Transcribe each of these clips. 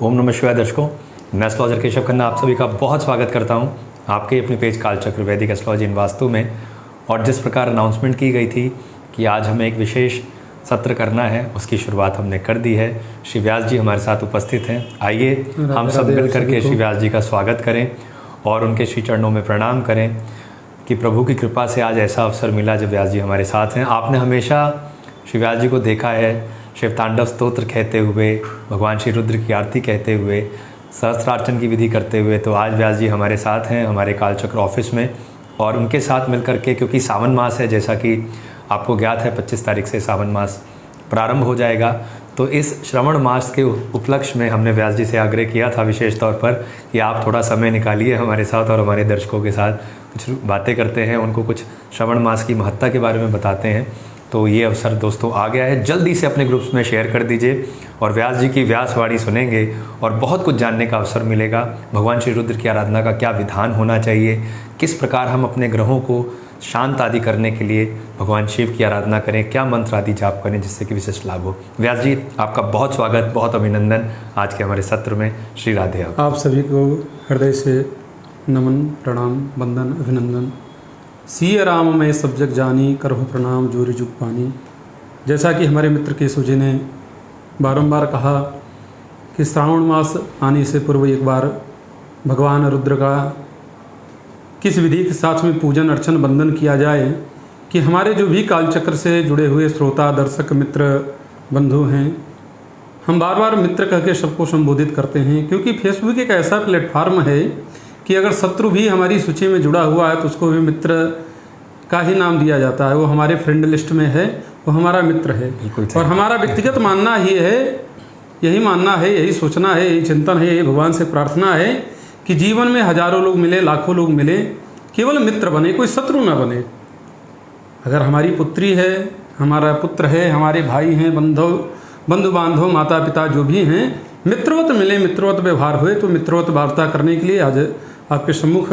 ओम नमः शिवाय दर्शकों, मैं एस्ट्रोलॉजर केशव खन्ना आप सभी का बहुत स्वागत करता हूं आपके अपने पेज कालचक्र वैदिक एस्ट्रोलॉजी इन वास्तु में। और जिस प्रकार अनाउंसमेंट की गई थी कि आज हमें एक विशेष सत्र करना है, उसकी शुरुआत हमने कर दी है। श्री व्यास जी हमारे साथ उपस्थित हैं। आइए हम सब मिल करके श्री व्यास जी का स्वागत करें और उनके श्री चरणों में प्रणाम करें कि प्रभु की कृपा से आज ऐसा अवसर मिला जब व्यास जी हमारे साथ हैं। आपने हमेशा श्री व्यास जी को देखा है शिव तांडव स्तोत्र कहते हुए, भगवान श्री रुद्र की आरती कहते हुए, सहस्त्रार्चन की विधि करते हुए। तो आज व्यास जी हमारे साथ हैं हमारे कालचक्र ऑफिस में, और उनके साथ मिल करके, क्योंकि सावन मास है, जैसा कि आपको ज्ञात है 25 तारीख से सावन मास प्रारंभ हो जाएगा। तो इस श्रवण मास के उपलक्ष्य में हमने व्यास जी से आग्रह किया था विशेष तौर पर कि आप थोड़ा समय निकालिए हमारे साथ और हमारे दर्शकों के साथ कुछ बातें करते हैं, उनको कुछ श्रवण मास की महत्ता के बारे में बताते हैं। तो ये अवसर दोस्तों आ गया है, जल्दी से अपने ग्रुप्स में शेयर कर दीजिए और व्यास जी की व्यासवाणी सुनेंगे और बहुत कुछ जानने का अवसर मिलेगा। भगवान श्री रुद्र की आराधना का क्या विधान होना चाहिए, किस प्रकार हम अपने ग्रहों को शांत आदि करने के लिए भगवान शिव की आराधना करें, क्या मंत्र आदि जाप करें जिससे कि विशिष्ट लाभ हो। व्यास जी आपका बहुत स्वागत, बहुत अभिनंदन आज के हमारे सत्र में। श्री राधे। आप सभी को हृदय से नमन, प्रणाम, वंदन, अभिनंदन। सिय राम मैं सब जग जानी, करहु प्रणाम जोरि जुग पानी। जैसा कि हमारे मित्र केशव जी ने बारंबार कहा कि श्रावण मास आने से पूर्व एक बार भगवान रुद्र का किस विधि के साथ में पूजन अर्चन वंदन किया जाए कि हमारे जो भी कालचक्र से जुड़े हुए श्रोता दर्शक मित्र बंधु हैं, हम बार बार मित्र कह के सबको संबोधित करते हैं, क्योंकि फेसबुक एक ऐसा प्लेटफार्म है कि अगर शत्रु भी हमारी सूची में जुड़ा हुआ है तो उसको भी मित्र का ही नाम दिया जाता है। वो हमारे फ्रेंड लिस्ट में है, वो हमारा मित्र है। और हमारा व्यक्तिगत मानना ही है, यही मानना है, यही सोचना है, यही चिंतन है, यही भगवान से प्रार्थना है कि जीवन में हजारों लोग मिले, लाखों लोग मिले, केवल मित्र बने, कोई शत्रु ना बने। अगर हमारी पुत्री है, हमारा पुत्र है, हमारे भाई हैं, बंधु बांधव, माता पिता जो भी हैं, मित्रवत मिले, मित्रवत व्यवहार हुए, तो मित्रवत वार्ता करने के लिए आज आपके सम्मुख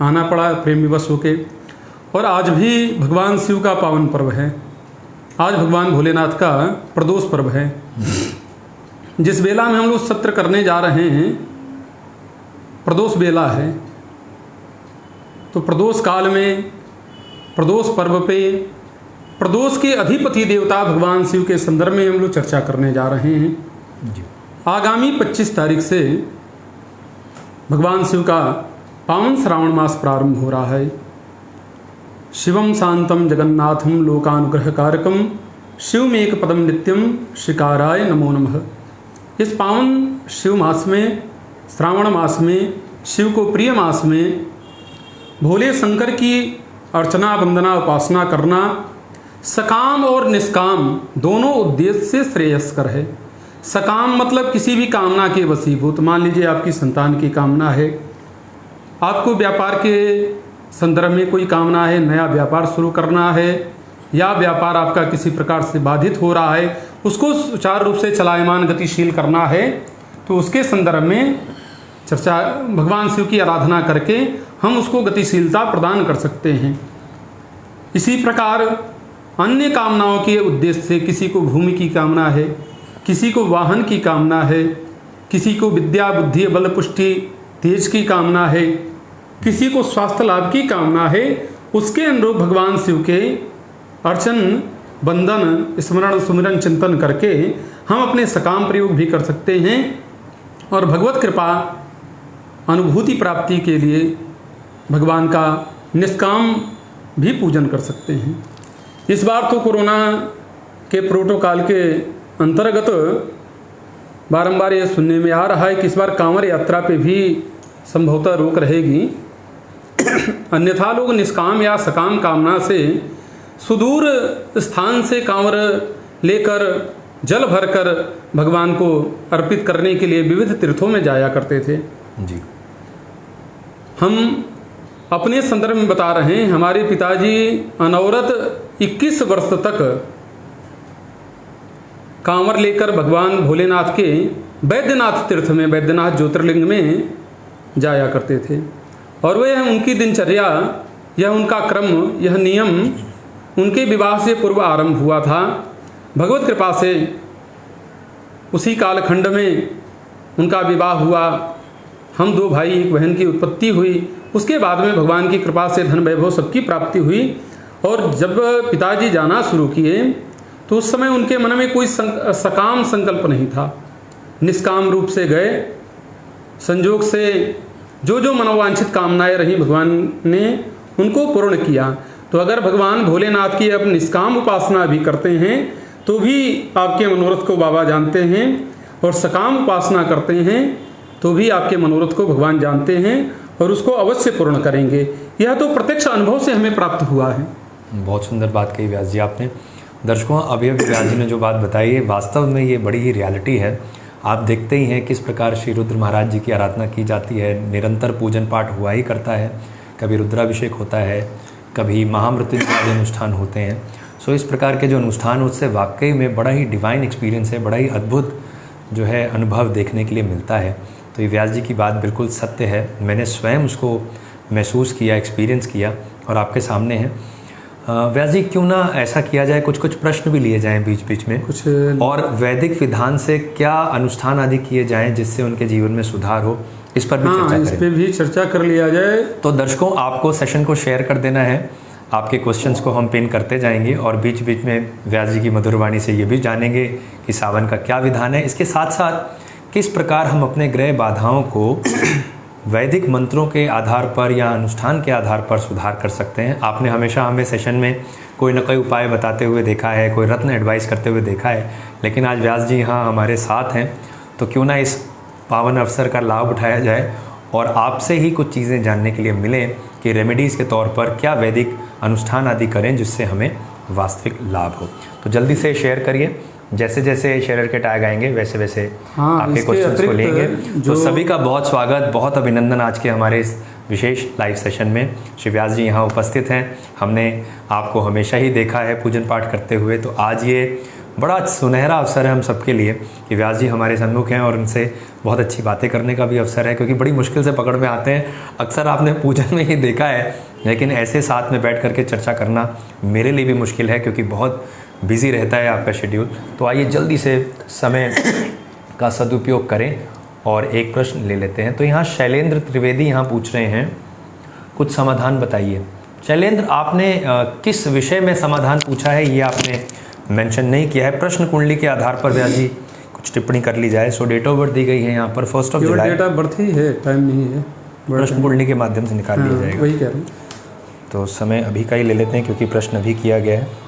आना पड़ा प्रेम विवश होके। और आज भी भगवान शिव का पावन पर्व है, आज भगवान भोलेनाथ का प्रदोष पर्व है। जिस बेला में हम लोग सत्र करने जा रहे हैं प्रदोष बेला है, तो प्रदोष काल में प्रदोष पर्व पे प्रदोष के अधिपति देवता भगवान शिव के संदर्भ में हम लोग चर्चा करने जा रहे हैं। आगामी 25 तारीख से भगवान शिव का पावन श्रावण मास प्रारंभ हो रहा है। शिवम शांतम जगन्नाथम लोकानुग्रह कारकम शिवमेक पदम नित्यम शिकाराय नमो नमः। इस पावन शिव मास में, श्रावण मास में, शिव को प्रिय मास में भोले शंकर की अर्चना वंदना उपासना करना सकाम और निष्काम दोनों उद्देश्य से श्रेयस्कर है। सकाम मतलब किसी भी कामना के वशीभूत। मान लीजिए आपकी संतान की कामना है, आपको व्यापार के संदर्भ में कोई कामना है, नया व्यापार शुरू करना है, या व्यापार आपका किसी प्रकार से बाधित हो रहा है, उसको सुचारू रूप से चलायमान गतिशील करना है, तो उसके संदर्भ में चर्चा भगवान शिव की आराधना करके हम उसको गतिशीलता प्रदान कर सकते हैं। इसी प्रकार अन्य कामनाओं के उद्देश्य से, किसी को भूमि की कामना है, किसी को वाहन की कामना है, किसी को विद्या बुद्धि बल पुष्टि तेज की कामना है, किसी को स्वास्थ्य लाभ की कामना है, उसके अनुरूप भगवान शिव के अर्चन वंदन स्मरण सुमिरन चिंतन करके हम अपने सकाम प्रयोग भी कर सकते हैं और भगवत कृपा अनुभूति प्राप्ति के लिए भगवान का निष्काम भी पूजन कर सकते हैं। इस बार तो कोरोना के प्रोटोकॉल के अंतर्गत बारंबार ये सुनने में आ रहा है कि इस बार कांवड़ यात्रा पे भी संभवतः रोक रहेगी। अन्यथा लोग निष्काम या सकाम कामना से सुदूर स्थान से कांवड़ लेकर जल भरकर भगवान को अर्पित करने के लिए विविध तीर्थों में जाया करते थे। जी, हम अपने संदर्भ में बता रहे हैं, हमारे पिताजी अनवरत 21 वर्ष तक कांवर लेकर भगवान भोलेनाथ के वैद्यनाथ तीर्थ में, वैद्यनाथ ज्योतिर्लिंग में जाया करते थे। और वह उनकी दिनचर्या, यह उनका क्रम, यह नियम उनके विवाह से पूर्व आरंभ हुआ था। भगवत कृपा से उसी कालखंड में उनका विवाह हुआ, हम 2 भाई 1 बहन की उत्पत्ति हुई। उसके बाद में भगवान की कृपा से धन वैभव सबकी प्राप्ति हुई। और जब पिताजी जाना शुरू किए तो उस समय उनके मन में कोई सकाम संकल्प नहीं था, निष्काम रूप से गए। संजोग से जो जो मनोवांछित कामनाएं रही भगवान ने उनको पूर्ण किया। तो अगर भगवान भोलेनाथ की अब निष्काम उपासना भी करते हैं तो भी आपके मनोरथ को बाबा जानते हैं, और सकाम उपासना करते हैं तो भी आपके मनोरथ को भगवान जानते हैं और उसको अवश्य पूर्ण करेंगे। यह तो प्रत्यक्ष अनुभव से हमें प्राप्त हुआ है। बहुत सुंदर बात कही व्यास जी आपने। दर्शकों, अभी व्यास जी ने जो बात बताई है वास्तव में ये बड़ी ही रियलिटी है। आप देखते ही हैं किस प्रकार श्री रुद्र महाराज जी की आराधना की जाती है, निरंतर पूजन पाठ हुआ ही करता है, कभी रुद्राभिषेक होता है, कभी महामृत्युंजय आदि अनुष्ठान होते हैं। सो इस प्रकार के जो अनुष्ठान उससे वाकई में बड़ा ही डिवाइन एक्सपीरियंस है, बड़ा ही अद्भुत जो है अनुभव देखने के लिए मिलता है। तो ये व्यास जी की बात बिल्कुल सत्य है, मैंने स्वयं उसको महसूस किया, एक्सपीरियंस किया और आपके सामने है। व्यास जी, क्यों ना ऐसा किया जाए, कुछ कुछ प्रश्न भी लिए जाएं बीच बीच में कुछ, और वैदिक विधान से क्या अनुष्ठान आदि किए जाएं जिससे उनके जीवन में सुधार हो, इस पर भी चर्चा करें। इस पर भी चर्चा कर लिया जाए। तो दर्शकों, आपको सेशन को शेयर कर देना है, आपके क्वेश्चंस को हम पिन करते जाएंगे और बीच बीच में व्यास जी की मधुर वाणी से ये भी जानेंगे कि सावन का क्या विधान है, इसके साथ साथ किस प्रकार हम अपने ग्रह बाधाओं को वैदिक मंत्रों के आधार पर या अनुष्ठान के आधार पर सुधार कर सकते हैं। आपने हमेशा हमें सेशन में कोई न कोई उपाय बताते हुए देखा है, कोई रत्न एडवाइस करते हुए देखा है, लेकिन आज व्यास जी यहाँ हमारे साथ हैं, तो क्यों ना इस पावन अवसर का लाभ उठाया जाए और आपसे ही कुछ चीज़ें जानने के लिए मिलें कि रेमेडीज़ के तौर पर क्या वैदिक अनुष्ठान आदि करें जिससे हमें वास्तविक लाभ हो। तो जल्दी से शेयर करिए, जैसे जैसे शेयर के टैग आएंगे वैसे वैसे आपके क्वेश्चंस को लेंगे। तो सभी का बहुत स्वागत, बहुत अभिनंदन आज के हमारे इस विशेष लाइव सेशन में। श्री व्यास जी यहाँ उपस्थित हैं, हमने आपको हमेशा ही देखा है पूजन पाठ करते हुए, तो आज ये बड़ा सुनहरा अवसर है हम सबके लिए कि व्यास जी हमारे सम्मुख हैं और उनसे बहुत अच्छी बातें करने का भी अवसर है, क्योंकि बड़ी मुश्किल से पकड़ में आते हैं। अक्सर आपने पूजन में ही देखा है, लेकिन ऐसे साथ में बैठ करके चर्चा करना मेरे लिए भी मुश्किल है क्योंकि बहुत बिजी रहता है आपका शेड्यूल। तो आइए जल्दी से समय का सदुपयोग करें और एक प्रश्न ले लेते हैं। तो यहाँ शैलेंद्र त्रिवेदी यहाँ पूछ रहे हैं, कुछ समाधान बताइए। शैलेंद्र, आपने किस विषय में समाधान पूछा है ये आपने मेंशन नहीं किया है। प्रश्न कुंडली के आधार पर व्यास जी कुछ टिप्पणी कर ली जाए। सो डेट ऑफ बर्थ दी गई है यहाँ पर 1 जुलाई। डेट ऑफ बर्थ ही है, टाइम नहीं है, प्रश्न कुंडली के माध्यम से निकाल लिया जाएगा। वही कह रहे हैं। तो समय अभी का ही ले लेते हैं क्योंकि प्रश्न अभी किया गया है।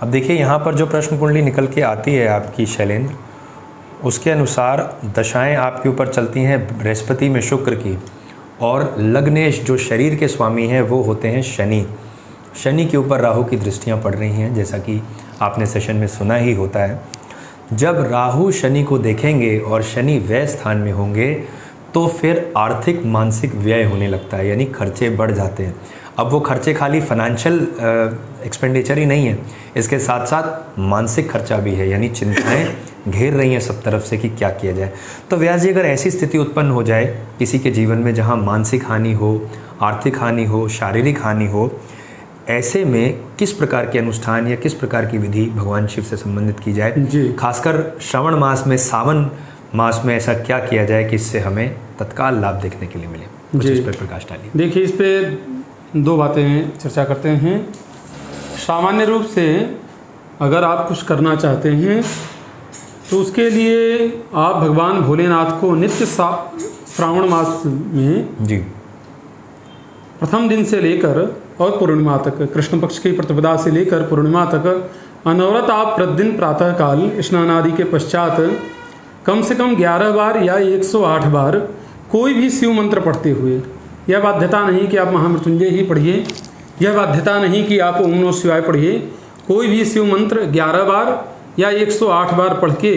अब देखिए यहाँ पर जो प्रश्न कुंडली निकल के आती है आपकी शैलेंद्र, उसके अनुसार दशाएं आपके ऊपर चलती हैं बृहस्पति में शुक्र की, और लग्नेश जो शरीर के स्वामी हैं वो होते हैं शनि। शनि के ऊपर राहु की दृष्टियां पड़ रही हैं, जैसा कि आपने सेशन में सुना ही होता है। जब राहु शनि को देखेंगे और शनि व्यय स्थान में होंगे तो फिर आर्थिक मानसिक व्यय होने लगता है, यानी खर्चे बढ़ जाते हैं। अब वो खर्चे खाली फाइनेंशियल एक्सपेंडिचर ही नहीं है, इसके साथ साथ मानसिक खर्चा भी है, यानी चिंताएं घेर रही हैं सब तरफ से कि क्या किया जाए। तो व्यास जी, अगर ऐसी स्थिति उत्पन्न हो जाए किसी के जीवन में जहां मानसिक हानि हो, आर्थिक हानि हो, शारीरिक हानि हो, ऐसे में किस प्रकार के अनुष्ठान या किस प्रकार की विधि भगवान शिव से संबंधित की जाए? खासकर श्रावण मास में, सावन मास में ऐसा क्या किया जाए कि इससे हमें तत्काल लाभ देखने के लिए मिले? कुछ इस पर प्रकाश डालिए। देखिए, इस पे 2 बातें चर्चा करते हैं। सामान्य रूप से अगर आप कुछ करना चाहते हैं तो उसके लिए आप भगवान भोलेनाथ को नित्य श्रावण मास में जी प्रथम दिन से लेकर और पूर्णिमा तक, कृष्ण पक्ष की प्रतिपदा से लेकर पूर्णिमा तक अनवरत आप प्रतिदिन प्रातः काल स्नान आदि के पश्चात कम से कम 11 बार या 108 बार कोई भी शिव मंत्र पढ़ते हुए, यह बाध्यता नहीं कि आप महामृत्युंजय ही पढ़िए, यह बाध्यता नहीं कि आप ओम नमः शिवाय पढ़िए, कोई भी शिव मंत्र 11 बार या 108 बार पढ़ के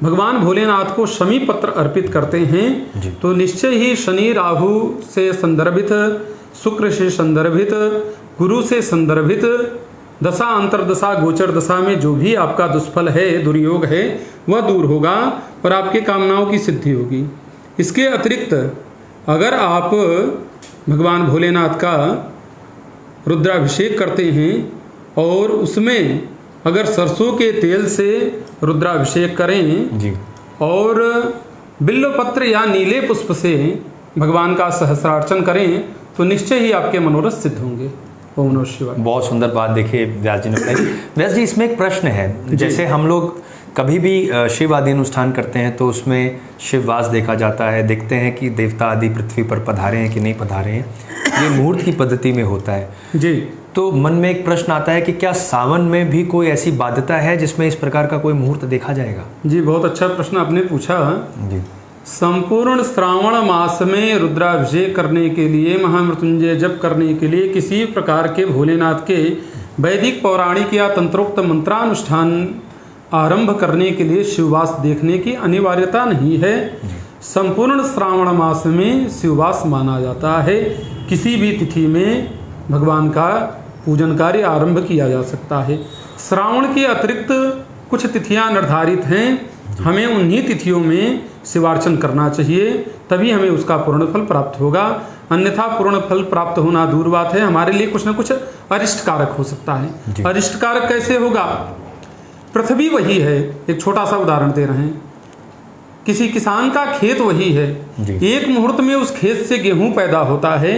भगवान भोलेनाथ को शमी पत्र अर्पित करते हैं तो निश्चय ही शनि राहु से संदर्भित, शुक्र से संदर्भित, गुरु से संदर्भित दशा, अंतरदशा, गोचर दशा में जो भी आपका दुष्फल है, दुर्योग है, वह दूर होगा और आपके कामनाओं की सिद्धि होगी। इसके अतिरिक्त अगर आप भगवान भोलेनाथ का रुद्राभिषेक करते हैं और उसमें अगर सरसों के तेल से रुद्राभिषेक करें जी। और बिल्वपत्र या नीले पुष्प से भगवान का सहस्रार्चन करें तो निश्चय ही आपके मनोरथ सिद्ध होंगे। ओम नमः शिवाय। बहुत सुंदर बात देखिए व्यास जी ने बताई। व्यास जी, इसमें एक प्रश्न है, जैसे हम लोग कभी भी शिव आदि अनुष्ठान करते हैं तो उसमें शिववास देखा जाता है, देखते हैं कि देवता आदि पृथ्वी पर पधारे हैं कि नहीं पधारे हैं, ये मुहूर्त की पद्धति में होता है जी। तो मन में एक प्रश्न आता है कि क्या सावन में भी कोई ऐसी बाध्यता है जिसमें इस प्रकार का कोई मुहूर्त देखा जाएगा? जी, बहुत अच्छा प्रश्न आपने पूछा। जी। संपूर्ण श्रावण मास में रुद्राभिषेक करने के लिए, महामृत्युंजय जप करने के लिए किसी प्रकार के भोलेनाथ के वैदिक पौराणिक या तंत्रोक्त मंत्रानुष्ठान आरंभ करने के लिए शिववास देखने की अनिवार्यता नहीं है। संपूर्ण श्रावण मास में शिववास माना जाता है। किसी भी तिथि में भगवान का पूजन कार्य आरंभ किया जा सकता है। श्रावण के अतिरिक्त कुछ तिथियां निर्धारित हैं, हमें उन्हीं तिथियों में शिवार्चन करना चाहिए, तभी हमें उसका पूर्ण फल प्राप्त होगा। अन्यथा पूर्ण फल प्राप्त होना दूर बात है, हमारे लिए कुछ न कुछ अरिष्ट कारक हो सकता है। अरिष्ट कारक कैसे होगा? पृथ्वी वही है, एक छोटा सा उदाहरण दे रहे हैं। किसी किसान का खेत वही है, एक मुहूर्त में उस खेत से गेहूं पैदा होता है,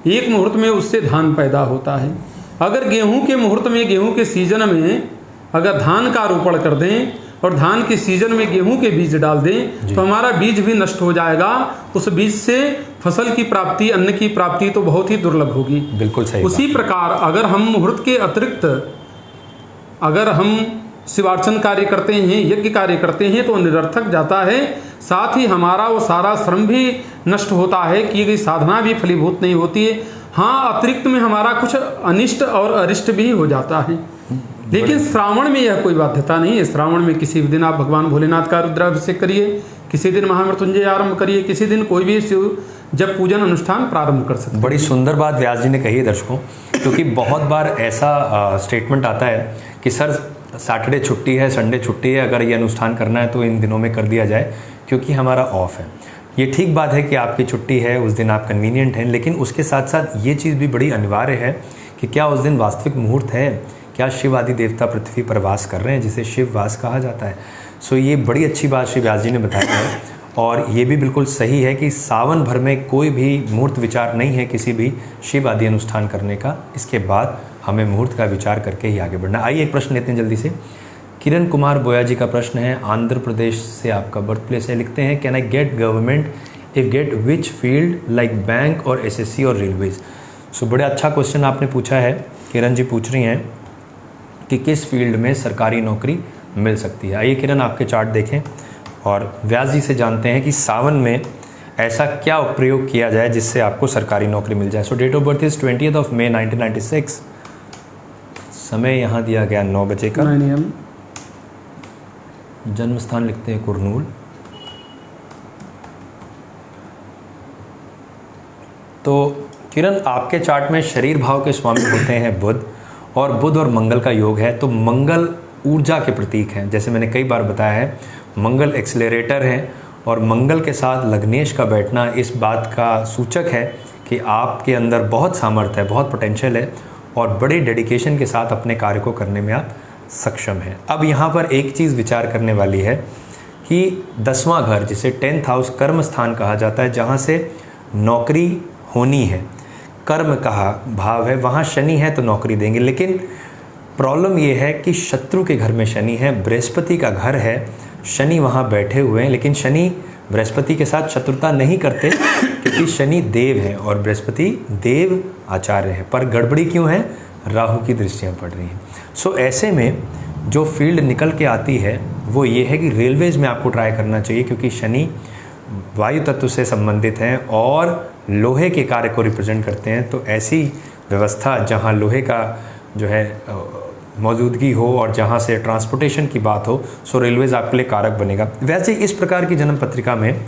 एक मुहूर्त में उससे धान पैदा होता है। अगर गेहूं के मुहूर्त में, गेहूं के सीजन में अगर धान का रोपण कर दें और धान के सीजन में गेहूं के बीज डाल दें तो हमारा बीज भी नष्ट हो जाएगा। उस बीज से फसल की प्राप्ति, अन्न की प्राप्ति तो बहुत ही दुर्लभ होगी। बिल्कुल सही। उसी प्रकार अगर हम मुहूर्त के अतिरिक्त अगर हम शिवार्चन कार्य करते हैं, यज्ञ कार्य करते हैं तो निरर्थक जाता है, साथ ही हमारा वो सारा श्रम भी नष्ट होता है, की गई साधना भी फलीभूत नहीं होती है। हाँ, अतिरिक्त में हमारा कुछ अनिष्ट और अरिष्ट भी हो जाता है। लेकिन श्रावण में यह कोई बाध्यता नहीं है। श्रावण में किसी भी दिन आप भगवान भोलेनाथ का रुद्राभिषेक करिए, किसी दिन महामृत्युंजय आरंभ करिए, किसी दिन कोई भी शिव जब पूजन अनुष्ठान प्रारंभ कर सकते हैं। बड़ी सुंदर बात व्यास जी ने कही है दर्शकों, क्योंकि बहुत बार ऐसा स्टेटमेंट आता है कि सर सैटरडे छुट्टी है, संडे छुट्टी है, अगर ये अनुष्ठान करना है तो इन दिनों में कर दिया जाए क्योंकि हमारा ऑफ है। ये ठीक बात है कि आपकी छुट्टी है, उस दिन आप कन्वीनियंट हैं, लेकिन उसके साथ साथ ये चीज़ भी बड़ी अनिवार्य है कि क्या उस दिन वास्तविक मुहूर्त है, क्या शिव आदि देवता पृथ्वी पर वास कर रहे हैं, जिसे शिववास कहा जाता है। सो ये बड़ी अच्छी बात श्री व्यास जी ने बताया है और ये भी बिल्कुल सही है कि सावन भर में कोई भी मुहूर्त विचार नहीं है किसी भी शिव आदि अनुष्ठान करने का। इसके बाद हमें मुहूर्त का विचार करके ही आगे बढ़ना। आइए एक प्रश्न लेते हैं जल्दी से। किरण कुमार बोया जी का प्रश्न है, आंध्र प्रदेश से आपका बर्थ प्लेस है। लिखते हैं, can I get government if get which field like bank और एसएससी और रेलवेज। सो बड़ा अच्छा क्वेश्चन आपने पूछा है। किरण जी पूछ रही हैं कि किस फील्ड में सरकारी नौकरी मिल सकती है। आइए किरण आपके चार्ट देखें और व्यास जी से जानते हैं कि सावन में ऐसा क्या प्रयोग किया जाए जिससे आपको सरकारी नौकरी मिल जाए। सो डेट ऑफ बर्थ इज 20 मई 1996। समय यहाँ दिया गया 9 बजे का। 9 AM। जन्म स्थान लिखते हैं कुरनूल। तो किरण, आपके चार्ट में शरीर भाव के स्वामी होते हैं बुध, और बुध और मंगल का योग है। तो मंगल ऊर्जा के प्रतीक हैं, जैसे मैंने कई बार बताया है, मंगल एक्सेलरेटर हैं और मंगल के साथ लग्नेश का बैठना इस बात का सूचक है कि आपके अंदर बहुत सामर्थ्य है, बहुत पोटेंशियल है और बड़े डेडिकेशन के साथ अपने कार्य को करने में आप सक्षम हैं। अब यहाँ पर एक चीज़ विचार करने वाली है कि 10वां घर, जिसे 10th हाउस कर्म स्थान कहा जाता है, जहाँ से नौकरी होनी है, कर्म का भाव है, वहाँ शनि है तो नौकरी देंगे। लेकिन प्रॉब्लम ये है कि शत्रु के घर में शनि है, बृहस्पति का घर है, शनि वहाँ बैठे हुए हैं, लेकिन शनि बृहस्पति के साथ शत्रुता नहीं करते क्योंकि शनि देव है और बृहस्पति देव आचार्य है। पर गड़बड़ी क्यों है? राहु की दृष्टियाँ पड़ रही हैं। सो ऐसे में जो फील्ड निकल के आती है वो ये है कि रेलवेज़ में आपको ट्राई करना चाहिए, क्योंकि शनि वायु तत्व से संबंधित हैं और लोहे के कार्य को रिप्रेजेंट करते हैं। तो ऐसी व्यवस्था जहाँ लोहे का जो है मौजूदगी हो और जहाँ से ट्रांसपोर्टेशन की बात हो, सो रेलवेज़ आपके लिए कारक बनेगा। वैसे इस प्रकार की जन्म पत्रिका में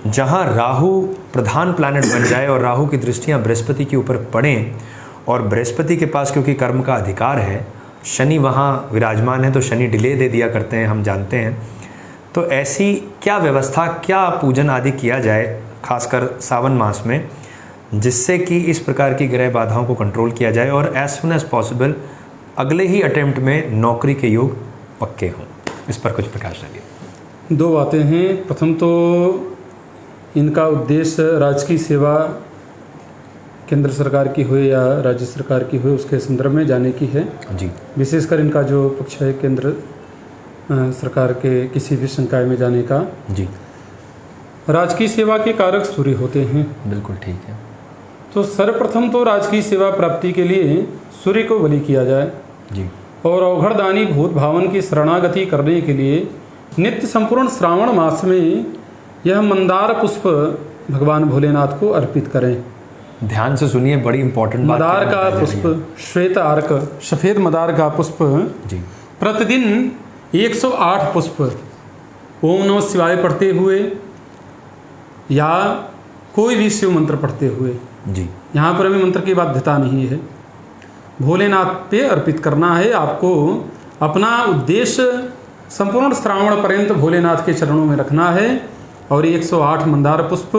जहाँ राहु प्रधान प्लैनेट बन जाए और राहु की दृष्टियाँ बृहस्पति के ऊपर पड़ें और बृहस्पति के पास क्योंकि कर्म का अधिकार है, शनि वहाँ विराजमान है, तो शनि डिले दे दिया करते हैं, हम जानते हैं। तो ऐसी क्या व्यवस्था, क्या पूजन आदि किया जाए खासकर सावन मास में, जिससे कि इस प्रकार की ग्रह बाधाओं को कंट्रोल किया जाए और एज सुन एज पॉसिबल अगले ही अटेम्प्ट में नौकरी के योग पक्के हों। इस पर कुछ प्रकाश डालिए। दो बातें हैं। प्रथम तो इनका उद्देश्य राजकीय सेवा केंद्र सरकार की हो या राज्य सरकार की हो, उसके संदर्भ में जाने की है जी। विशेषकर इनका जो पक्ष है केंद्र सरकार के किसी भी संकाय में जाने का। जी, राजकीय सेवा के कारक सूर्य होते हैं। बिल्कुल ठीक है। तो सर्वप्रथम तो राजकीय सेवा प्राप्ति के लिए सूर्य को बलि किया जाए जी। और अवघड़दानी भूत भावन की शरणागति करने के लिए नित्य संपूर्ण श्रावण मास में यह मंदार पुष्प भगवान भोलेनाथ को अर्पित करें। ध्यान से सुनिए, बड़ी इंपॉर्टेंट बात मदार का बताई जा रही पुष्प, श्वेत अर्क, सफेद मदार का पुष्प है। जी। प्रतिदिन 108 पुष्प ओम नमः शिवाय पढ़ते हुए या कोई भी शिव मंत्र पढ़ते हुए, जी। यहाँ पर अभी मंत्र की बाध्यता नहीं है, भोलेनाथ पे अर्पित करना है। आपको अपना उद्देश्य संपूर्ण श्रावण पर्यंत भोलेनाथ के चरणों में रखना है और 108 मंदार पुष्प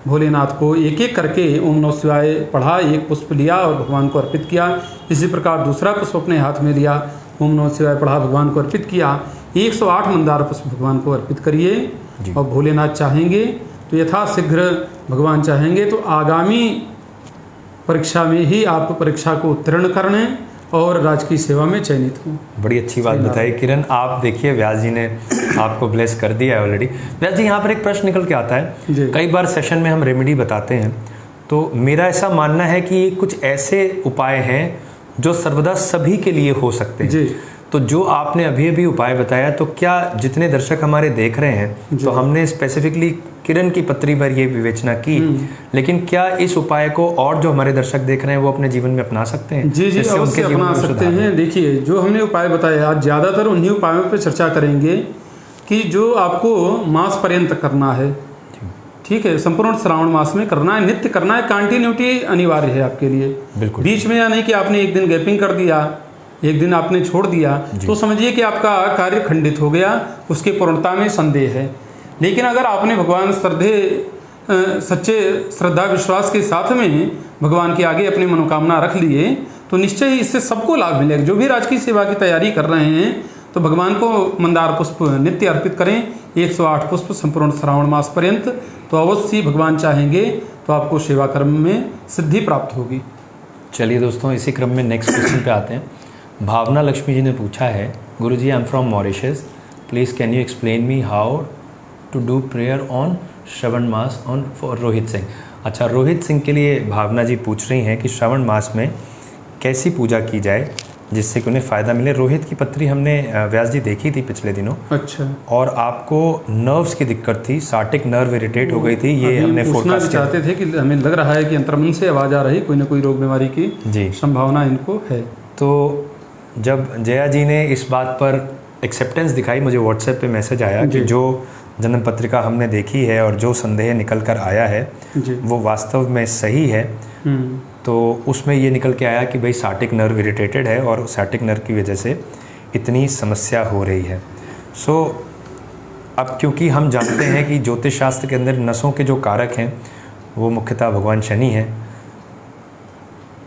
भोलेनाथ को एक एक करके ओम नमः शिवाय पढ़ा, एक पुष्प लिया और भगवान को अर्पित किया। इसी प्रकार दूसरा पुष्प अपने हाथ में लिया, ओम नमः शिवाय पढ़ा, भगवान को अर्पित किया। 108 मंदार पुष्प भगवान को अर्पित करिए और भोलेनाथ चाहेंगे तो यथाशीघ्र, भगवान चाहेंगे तो आगामी परीक्षा में ही आप परीक्षा को उत्तीर्ण करने और राजकीय सेवा में चयनित हों। बड़ी अच्छी बात बताई किरण। आप देखिए, व्यास जी ने आपको ब्लेस कर दिया है ऑलरेडी। व्यास जी, यहाँ पर एक प्रश्न निकल के आता है। कई बार सेशन में हम रेमेडी बताते हैं, तो मेरा ऐसा मानना है कि कुछ ऐसे उपाय हैं जो सर्वदा सभी के लिए हो सकते हैं। जी। तो जो आपने अभी अभी उपाय बताया, तो क्या जितने दर्शक हमारे देख रहे हैं, तो हमने स्पेसिफिकली किरण की पत्री पर ये विवेचना की, लेकिन क्या इस उपाय को और जो हमारे दर्शक देख रहे हैं वो अपने जीवन में अपना सकते हैं? जी जी, अवश्य अपना सकते हैं। देखिए, जो हमने उपाय बताए, आज ज़्यादातर उन्हीं उपायों पर चर्चा करेंगे कि जो आपको मास पर्यंत करना है। ठीक है, संपूर्ण श्रावण मास में करना है, नित्य करना है, कंटिन्यूटी अनिवार्य है आपके लिए। बिल्कुल। बीच में या नहीं कि आपने एक दिन गैपिंग कर दिया, एक दिन आपने छोड़ दिया, तो समझिए कि आपका कार्य खंडित हो गया, उसकी पूर्णता में संदेह है। लेकिन अगर आपने भगवान सच्चे श्रद्धा विश्वास के साथ में भगवान के आगे अपनी मनोकामना रख लिए, तो निश्चय ही इससे सबको लाभ मिलेगा। जो भी राजकीय सेवा की तैयारी कर रहे हैं, तो भगवान को मंदार पुष्प नित्य अर्पित करें, 108 पुष्प संपूर्ण श्रावण मास पर्यंत, तो अवश्य भगवान चाहेंगे तो आपको सेवा कर्म में सिद्धि प्राप्त होगी। चलिए दोस्तों, इसी क्रम में नेक्स्ट क्वेश्चन पे आते हैं। भावना लक्ष्मी जी ने पूछा है, Guruji, I am from Mauritius, please can you explain me how to do prayer on Shravan maas on for Rohit Singh. अच्छा, रोहित सिंह के लिए भावना जी पूछ रही हैं कि श्रवण मास में कैसी पूजा की जाए जिससे कि उन्हें फ़ायदा मिले। रोहित की पत्री हमने व्यास जी देखी थी पिछले दिनों। अच्छा। और आपको नर्व्स की दिक्कत थी, सार्टिक नर्व इरिटेट हो गई थी, ये हमने फोरकास्ट चाहते थे कि हमें लग रहा है कि अंतर्मन से आवाज़ आ रही, कोई ना कोई रोग बीमारी की जी संभावना इनको है। तो जब जया जी ने इस बात पर एक्सेप्टेंस दिखाई, मुझे व्हाट्सएप पे मैसेज आया कि जो जन्म पत्रिका हमने देखी है और जो संदेह निकल कर आया है वो वास्तव में सही है। तो उसमें ये निकल के आया कि भाई सार्टिक नर्व इरिटेटेड है और सार्टिक नर्व की वजह से इतनी समस्या हो रही है। सो अब क्योंकि हम जानते हैं कि ज्योतिष शास्त्र के अंदर नसों के जो कारक हैं वो मुख्यतः भगवान शनि हैं,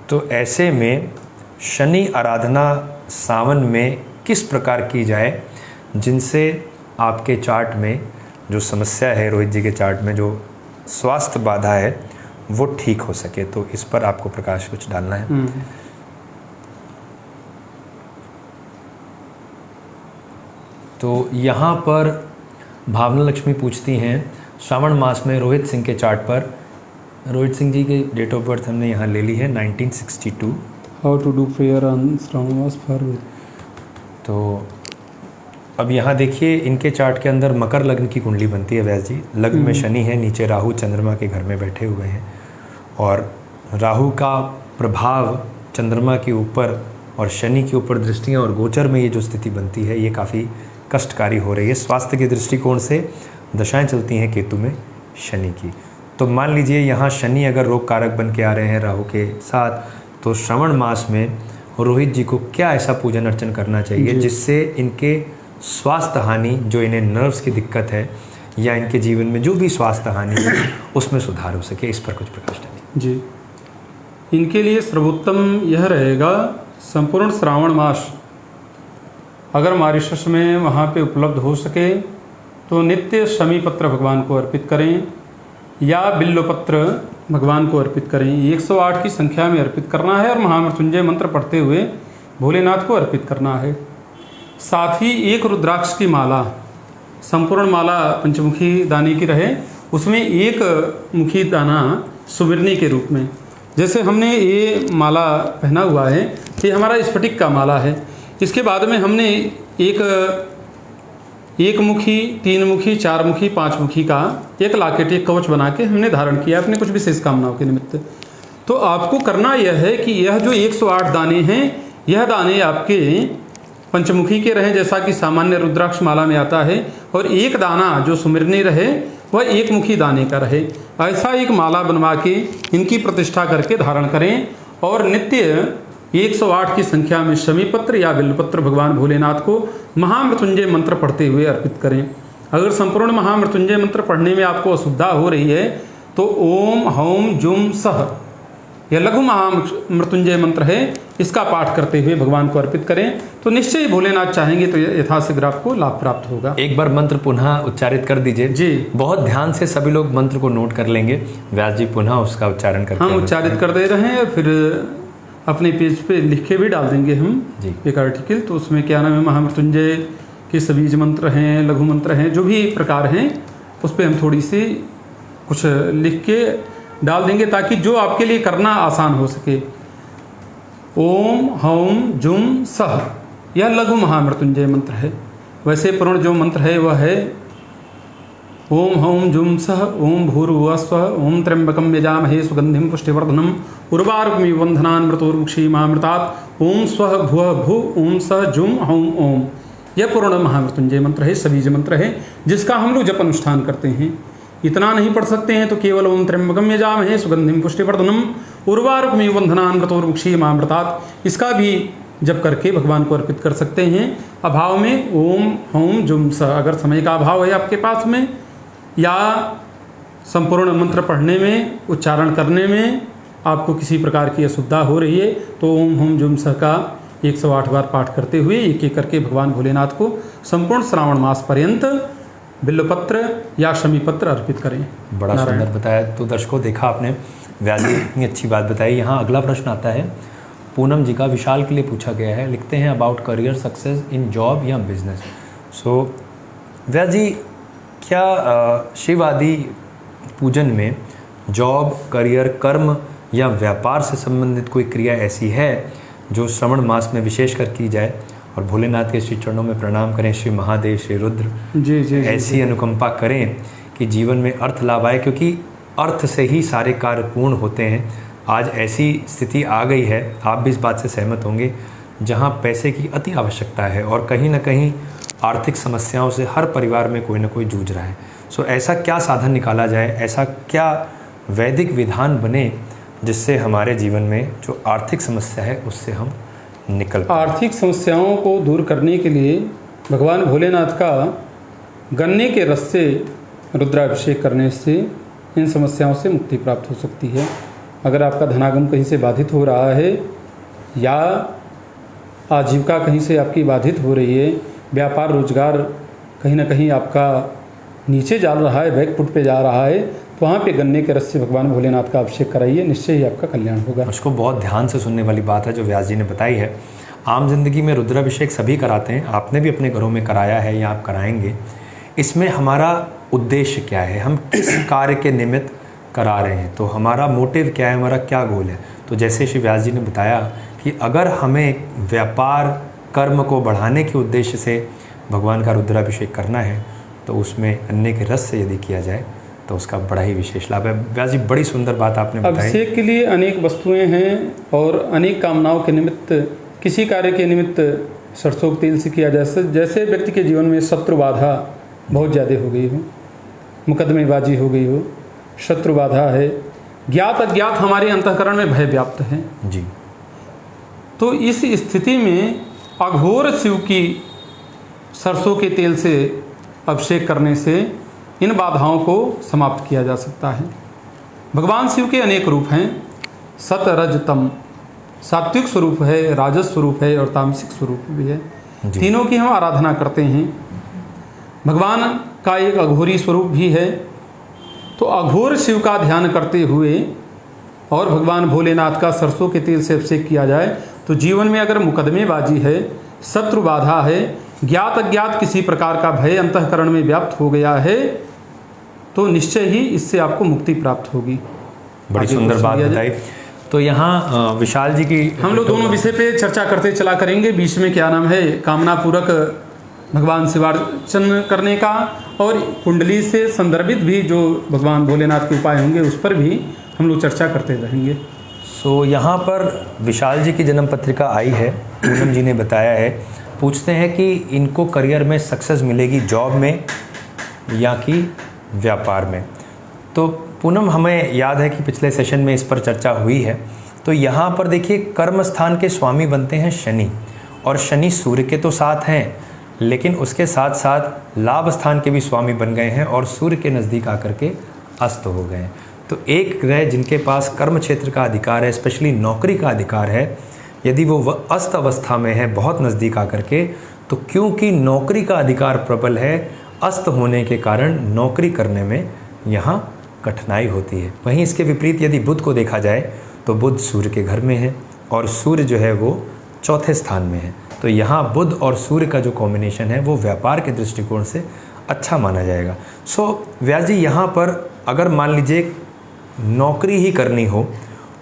तो ऐसे में शनि आराधना सावन में किस प्रकार की जाए जिनसे आपके चार्ट में जो समस्या है, रोहित जी के चार्ट में जो स्वास्थ्य बाधा है वो ठीक हो सके। तो इस पर आपको प्रकाश कुछ डालना है। तो यहाँ पर भावना लक्ष्मी पूछती हैं, श्रावण मास में रोहित सिंह के चार्ट पर, रोहित सिंह जी की डेट ऑफ बर्थ हमने यहाँ ले ली है 1962। How to do prayer on Shravan मास फॉर। तो अब यहाँ देखिए, इनके चार्ट के अंदर मकर लग्न की कुंडली बनती है व्यास जी। लग्न में शनि है, नीचे राहु चंद्रमा के घर में बैठे हुए हैं और राहु का प्रभाव चंद्रमा के ऊपर और शनि के ऊपर दृष्टियाँ और गोचर में ये जो स्थिति बनती है ये काफ़ी कष्टकारी हो रही है। स्वास्थ्य के दृष्टिकोण से दशाएं चलती हैं केतु में शनि की। तो मान लीजिए यहाँ शनि अगर रोग कारक बन के आ रहे हैं राहु के साथ, तो श्रावण मास में रोहित जी को क्या ऐसा पूजन अर्चन करना चाहिए जिससे इनके स्वास्थ्य हानि, जो इन्हें नर्व्स की दिक्कत है या इनके जीवन में जो भी स्वास्थ्य हानि है उसमें सुधार हो सके। इस पर कुछ प्रकाश डालिए। जी, इनके लिए सर्वोत्तम यह रहेगा, संपूर्ण श्रावण मास अगर मॉरिशस में वहाँ पे उपलब्ध हो सके तो नित्य शमी पत्र भगवान को अर्पित करें या बिल्व पत्र भगवान को अर्पित करें। 108 की संख्या में अर्पित करना है और महामृत्युंजय मंत्र पढ़ते हुए भोलेनाथ को अर्पित करना है। साथ ही एक रुद्राक्ष की माला, संपूर्ण माला पंचमुखी दाने की रहे, उसमें एक मुखी दाना सुबिरनी के रूप में, जैसे हमने ये माला पहना हुआ है, ये हमारा स्फटिक का माला है। इसके बाद में हमने एक मुखी, 3 मुखी, 4 मुखी, 5 मुखी का एक लॉकेट, एक कवच बना के हमने धारण किया अपने कुछ विशेष कामनाओं के निमित्त। तो आपको करना यह है कि यह जो 108 दाने हैं, यह दाने आपके पंचमुखी के रहें जैसा कि सामान्य रुद्राक्ष माला में आता है, और एक दाना जो सुमिरनी रहे वह एक मुखी दाने का रहे। ऐसा एक माला बनवा के इनकी प्रतिष्ठा करके धारण करें और नित्य 108 की संख्या में शमी पत्र या बिल्वपत्र भगवान भोलेनाथ को महामृत्युंजय मंत्र पढ़ते हुए अर्पित करें। अगर संपूर्ण महामृत्युंजय मंत्र पढ़ने में आपको असुविधा हो रही है तो ओम हौम जुम सह यह लघु महामृत्युंजय मंत्र है, इसका पाठ करते हुए भगवान को अर्पित करें तो निश्चय ही भोलेनाथ चाहेंगे तो यथाशीघ्र आपको लाभ प्राप्त होगा। एक बार मंत्र पुनः उच्चारित कर दीजिए जी। बहुत ध्यान से सभी लोग मंत्र को नोट कर लेंगे। व्यास जी पुनः उसका उच्चारण करते हम उच्चारित कर दे रहे हैं, फिर अपने पेज पे लिख के भी डाल देंगे हम जी। एक आर्टिकल, तो उसमें क्या नाम है, महामृत्युंजय के सबीज मंत्र हैं, लघु मंत्र हैं, जो भी प्रकार हैं उस पर हम थोड़ी सी कुछ लिख के डाल देंगे ताकि जो आपके लिए करना आसान हो सके। ओम हौम जुम सह यह लघु महामृत्युंजय मंत्र है। वैसे पूर्ण जो मंत्र है वह है ओम हौम जुम सह ओम भूर्भुवः स्वः ओम त्र्यंबकं यजामहे सुगंधिं पुष्टिवर्धनम् उर्वारुकमिव बन्धनान् मृतोर्मुक्षीमामृतात् ओम स्वः भुवः भुः ओम सह जुम हौम ओम। यह पूर्ण महामृत्युंजय मंत्र है, सबीज मंत्र है, जिसका हम लोग जप अनुष्ठान करते हैं। इतना नहीं पढ़ सकते हैं तो केवल ओम त्र्यंबकं यजामहे सुगंधिं पुष्टिवर्धनम् उर्वारुकमिव बन्धनान् मृतोर्मुक्षीमामृतात् इसका भी जप करके भगवान को अर्पित कर सकते हैं। अभाव में ओम हौम जुम सह, अगर समय का अभाव है आपके पास में या संपूर्ण मंत्र पढ़ने में, उच्चारण करने में आपको किसी प्रकार की असुविधा हो रही है तो ओम हौम जुम सह का 108 बार पाठ करते हुए एक एक करके भगवान भोलेनाथ को संपूर्ण श्रावण मास पर्यंत बिल्वपत्र या शमी पत्र अर्पित करें। बड़ा सुंदर बताया। तो दर्शकों, देखा आपने व्यास जी इतनी अच्छी बात बताई। यहाँ अगला प्रश्न आता है पूनम जी का, विशाल के लिए पूछा गया है। लिखते हैं about career success in job या बिजनेस। सो व्यास जी, क्या शिव आदि पूजन में जॉब, करियर, कर्म या व्यापार से संबंधित कोई क्रिया ऐसी है जो श्रावण मास में विशेषकर की जाए और भोलेनाथ के श्री चरणों में प्रणाम करें, श्री महादेव, श्री रुद्र जी ऐसी अनुकंपा करें कि जीवन में अर्थ लाभ आए, क्योंकि अर्थ से ही सारे कार्य पूर्ण होते हैं। आज ऐसी स्थिति आ गई है, आप भी इस बात से सहमत होंगे, जहां पैसे की अति आवश्यकता है और कहीं ना कहीं आर्थिक समस्याओं से हर परिवार में कोई ना कोई जूझ रहा है। सो ऐसा क्या साधन निकाला जाए, ऐसा क्या वैदिक विधान बने जिससे हमारे जीवन में जो आर्थिक समस्या है उससे हम निकल पाएं? आर्थिक समस्याओं को दूर करने के लिए भगवान भोलेनाथ का गन्ने के रस से रुद्राभिषेक करने से इन समस्याओं से मुक्ति प्राप्त हो सकती है। अगर आपका धनागम कहीं से बाधित हो रहा है या आजीविका कहीं से आपकी बाधित हो रही है, व्यापार रोजगार कहीं ना कहीं आपका नीचे जा रहा है, बैकफुट पे जा रहा है, तो वहाँ पे गन्ने के रस से भगवान भोलेनाथ का अभिषेक कराइए, निश्चय ही आपका कल्याण होगा। उसको बहुत ध्यान से सुनने वाली बात है जो व्यास जी ने बताई है। आम जिंदगी में रुद्राभिषेक सभी कराते हैं, आपने भी अपने घरों में कराया है या आप कराएंगे। इसमें हमारा उद्देश्य क्या है, हम किस कार्य के निमित्त करा रहे हैं, तो हमारा मोटिव क्या है, हमारा क्या गोल है। तो जैसे श्री व्यास जी ने बताया कि अगर हमें व्यापार कर्म को बढ़ाने के उद्देश्य से भगवान का रुद्राभिषेक करना है तो उसमें गन्ने के रस से यदि किया जाए तो उसका बड़ा ही विशेष लाभ है। व्यास जी, बड़ी सुंदर बात आपने बताई। अभिषेक के लिए अनेक वस्तुएं हैं और अनेक कामनाओं के निमित्त, किसी कार्य के निमित्त सरसों के तेल से किया जाए। जैसे व्यक्ति के जीवन में शत्रु बाधा बहुत ज़्यादा हो गई हो, मुकदमेबाजी हो गई हो, शत्रु बाधा है, ज्ञात अज्ञात हमारे अंतःकरण में भय व्याप्त है जी, तो इस स्थिति में अघोर शिव की सरसों के तेल से अभिषेक करने से इन बाधाओं को समाप्त किया जा सकता है। भगवान शिव के अनेक रूप हैं, सत रज तम, सात्विक स्वरूप है, राजस स्वरूप है और तामसिक स्वरूप भी है। जी। तीनों की हम आराधना करते हैं। भगवान का एक अघोरी स्वरूप भी है। तो अघोर शिव का ध्यान करते हुए और भगवान भोलेनाथ का सरसों के तेल से अभिषेक किया जाए तो जीवन में अगर मुकदमेबाजी है, शत्रु बाधा है, ज्ञात अज्ञात किसी प्रकार का भय अंतःकरण में व्याप्त हो गया है तो निश्चय ही इससे आपको मुक्ति प्राप्त होगी। बड़ी आगे सुंदर कुछ बात लिया जाए। बताई। तो यहाँ विशाल जी की हम लोग दोनों विषय पे चर्चा करते चला करेंगे। बीच में क्या नाम है, कामना पूर्वक भगवान शिवार्चन करने का और कुंडली से संदर्भित भी जो भगवान भोलेनाथ के उपाय होंगे उस पर भी हम लोग चर्चा करते रहेंगे। सो यहाँ पर विशाल जी की जन्म पत्रिका आई है, पूनम जी ने बताया है। पूछते हैं कि इनको करियर में सक्सेस मिलेगी जॉब में या कि व्यापार में। तो पूनम, हमें याद है कि पिछले सेशन में इस पर चर्चा हुई है। तो यहाँ पर देखिए, कर्म स्थान के स्वामी बनते हैं शनि, और शनि सूर्य के तो साथ हैं लेकिन उसके साथ साथ लाभ स्थान के भी स्वामी बन गए हैं और सूर्य के नज़दीक आकर के अस्त हो गए हैं। तो एक ग्रह जिनके पास कर्म क्षेत्र का अधिकार है, स्पेशली नौकरी का अधिकार है, यदि वो अस्त अवस्था में है बहुत नज़दीक आकर के, तो क्योंकि नौकरी का अधिकार प्रबल है, अस्त होने के कारण नौकरी करने में यहाँ कठिनाई होती है। वहीं इसके विपरीत यदि बुध को देखा जाए तो बुध सूर्य के घर में है और सूर्य जो है वो चौथे स्थान में है। तो यहाँ बुध और सूर्य का जो कॉम्बिनेशन है वो व्यापार के दृष्टिकोण से अच्छा माना जाएगा। सो व्यास जी, यहाँ पर अगर मान लीजिए नौकरी ही करनी हो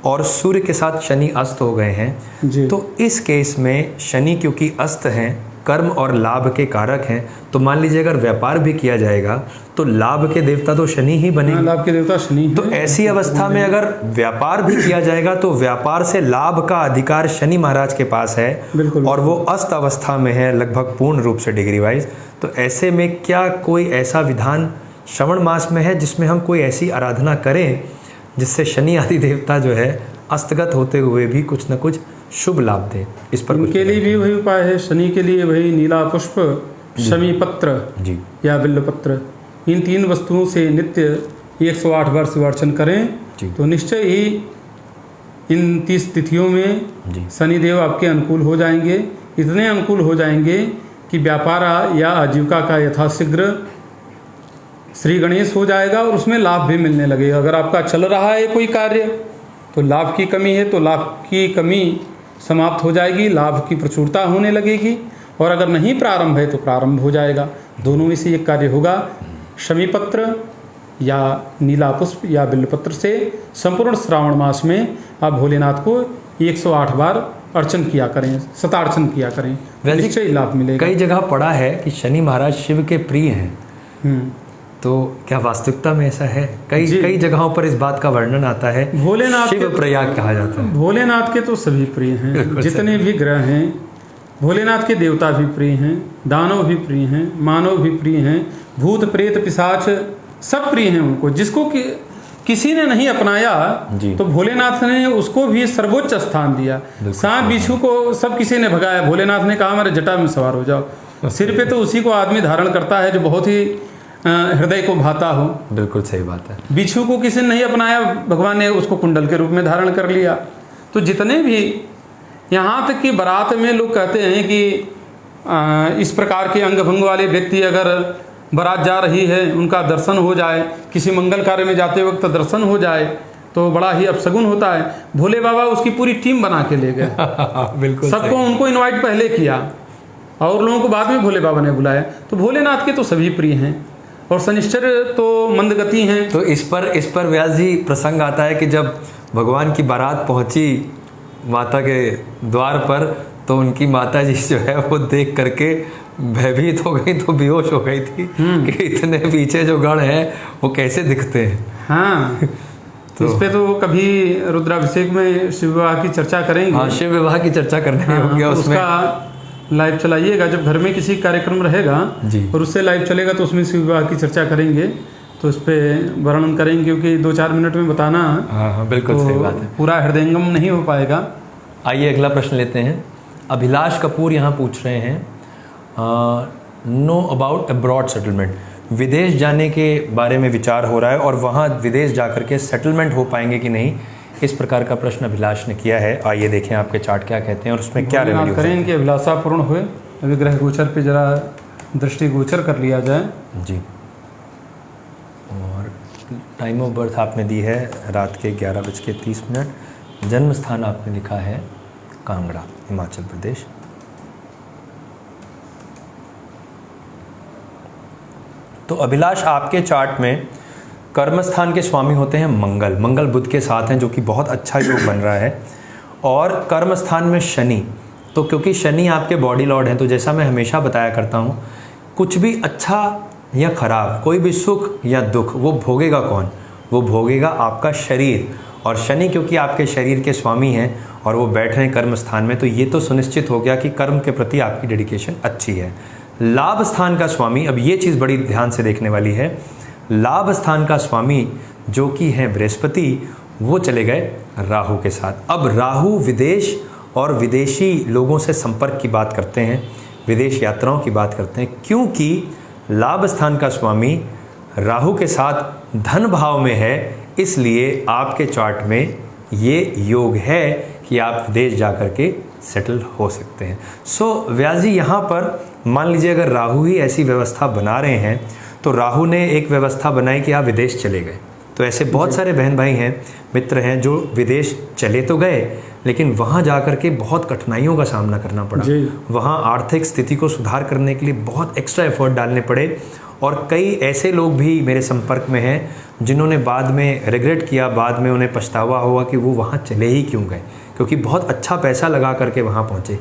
और सूर्य के साथ शनि अस्त हो गए हैं जी। तो इस केस में शनि क्योंकि अस्त हैं, कर्म और लाभ के कारक हैं, तो मान लीजिए अगर व्यापार भी किया जाएगा तो लाभ के देवता तो शनि ही बनेंगे। लाभ के देवता शनि हैं। तो ऐसी अवस्था में अगर व्यापार भी किया जाएगा तो व्यापार से लाभ का अधिकार शनि महाराज के पास है, बिल्कुल। और वो अस्त अवस्था में है लगभग पूर्ण रूप से डिग्री वाइज। तो ऐसे में क्या कोई ऐसा विधान श्रवण मास में है जिसमें हम कोई ऐसी आराधना करें जिससे शनि आदि देवता जो है अस्तगत होते हुए भी कुछ न कुछ शुभ लाभ दे? इस पर उनके लिए भी वही उपाय है। शनि के लिए वही नीला पुष्प, शमी पत्र जी या बिल्व पत्र, इन तीन वस्तुओं से नित्य 108 बार शिवार्चन करें जी। तो निश्चय ही इन 30 तिथियों में जी शनिदेव आपके अनुकूल हो जाएंगे। इतने अनुकूल हो जाएंगे कि व्यापार या आजीविका का यथाशीघ्र श्री गणेश हो जाएगा और उसमें लाभ भी मिलने लगेगा। अगर आपका चल रहा है कोई कार्य तो लाभ की कमी है तो लाभ की कमी समाप्त हो जाएगी, लाभ की प्रचुरता होने लगेगी, और अगर नहीं प्रारंभ है तो प्रारंभ हो जाएगा। दोनों में से एक कार्य होगा। शमी पत्र या नीला पुष्प या बिल्वपत्र से संपूर्ण श्रावण मास में आप भोलेनाथ को 108 बार अर्चन किया करें, शतार्चन किया करें, निश्चय लाभ मिलेगा। कई जगह पढ़ा है कि शनि महाराज शिव के प्रिय हैं, तो क्या वास्तविकता में ऐसा है? कई जगहों पर इस बात का वर्णन आता है, भोलेनाथ शिव प्रयाग कहा जाता है। भोलेनाथ के तो सभी प्रिय हैं, जितने भी ग्रह हैं भोलेनाथ के देवता भी प्रिय हैं, दानव भी प्रिय हैं, मानव भी प्रिय हैं, भूत प्रेत पिशाच सब प्रिय हैं उनको। जिसको किसी ने नहीं अपनाया तो भोलेनाथ ने उसको भी सर्वोच्च स्थान दिया। सांप बिच्छू को सब किसी ने भगाया, भोलेनाथ ने कहा हमारे जटा में सवार हो जाओ। सिर पे तो उसी को आदमी धारण करता है जो बहुत ही हृदय को भाता हो। बिल्कुल सही बात है। बिच्छू को किसी ने नहीं अपनाया, भगवान ने उसको कुंडल के रूप में धारण कर लिया। तो जितने भी यहाँ तक कि बारात में लोग कहते हैं कि इस प्रकार के अंग भंग वाले व्यक्ति अगर बारात जा रही है उनका दर्शन हो जाए, किसी मंगल कार्य में जाते वक्त दर्शन हो जाए तो बड़ा ही अपशगुन होता है। भोले बाबा उसकी पूरी टीम बना के ले गए। बिल्कुल सबको उनको इनवाइट पहले किया और लोगों को बाद में भोले बाबा ने बुलाया। तो भोलेनाथ के तो सभी प्रिय हैं और शनिश्चर तो मंदगति हैं। तो इस पर व्यास जी प्रसंग आता है कि जब भगवान की बारात पहुंची माता के द्वार पर तो उनकी माता जी जो है वो देख करके भयभीत हो गई, तो बेहोश हो गई थी कि इतने पीछे जो गण है वो कैसे दिखते हैं। हाँ तो इस पे तो कभी रुद्राभिषेक में शिव विवाह की चर्चा करेंगे। हाँ, शिव विवाह की चर्चा करने होगी उसमें। उसका लाइव चलाइएगा जब घर में किसी कार्यक्रम रहेगा जी, और उससे लाइव चलेगा तो उसमें शिव विवाह की चर्चा करेंगे, तो इस पे वर्णन करेंगे क्योंकि 2-4 मिनट में बताना हाँ बिल्कुल तो सही बात है, पूरा हृदयंगम नहीं हो पाएगा। आइए अगला प्रश्न लेते हैं। अभिलाष कपूर यहाँ पूछ रहे हैं, नो अबाउट अब्रॉड सेटलमेंट, विदेश जाने के बारे में विचार हो रहा है और वहाँ विदेश जाकर के सेटलमेंट हो पाएंगे कि नहीं, इस प्रकार का प्रश्न अभिलाष ने किया है। आइए देखें आपके चार्ट क्या कहते हैं और उसमें क्या भोलेनाथ रेमेडी करें इनकी अभिलाषा पूर्ण हुए। अभी ग्रह गोचर पे जरा दृष्टि गोचर कर लिया जाए। जी। और टाइम ऑफ बर्थ आपने दी है रात के 11:30। जन्म स्थान आपने लिखा है कांगड़ा, हिमाचल प्रदेश। तो अभिलाष आपके चार्ट में कर्म स्थान के स्वामी होते हैं मंगल। मंगल बुध के साथ हैं, जो कि बहुत अच्छा योग बन रहा है। और कर्म स्थान में शनि, तो क्योंकि शनि आपके बॉडी लॉर्ड हैं, तो जैसा मैं हमेशा बताया करता हूँ, कुछ भी अच्छा या खराब, कोई भी सुख या दुख, वो भोगेगा कौन? वो भोगेगा आपका शरीर। और शनि क्योंकि आपके शरीर के स्वामी हैं और वो बैठ रहे हैं कर्म स्थान में, तो ये तो सुनिश्चित हो गया कि कर्म के प्रति आपकी डेडिकेशन अच्छी है। लाभ स्थान का स्वामी, अब ये चीज़ बड़ी ध्यान से देखने वाली है, लाभ स्थान का स्वामी जो कि हैं बृहस्पति, वो चले गए राहु के साथ। अब राहु विदेश और विदेशी लोगों से संपर्क की बात करते हैं, विदेश यात्राओं की बात करते हैं, क्योंकि लाभ स्थान का स्वामी राहु के साथ धन भाव में है। इसलिए आपके चार्ट में ये योग है कि आप विदेश जाकर के सेटल हो सकते हैं। सो व्यास जी, यहाँ पर मान लीजिए अगर राहु ही ऐसी व्यवस्था बना रहे हैं, तो राहु ने एक व्यवस्था बनाई कि आप विदेश चले गए। तो ऐसे बहुत सारे बहन भाई हैं, मित्र हैं, जो विदेश चले तो गए, लेकिन वहाँ जा कर के बहुत कठिनाइयों का सामना करना पड़ा। वहाँ आर्थिक स्थिति को सुधार करने के लिए बहुत एक्स्ट्रा एफर्ट डालने पड़े। और कई ऐसे लोग भी मेरे संपर्क में हैं जिन्होंने बाद में रिग्रेट किया, बाद में उन्हें पछतावा हुआ कि वो वहाँ चले ही क्यों गए, क्योंकि बहुत अच्छा पैसा लगा करके वहाँ पहुँचे।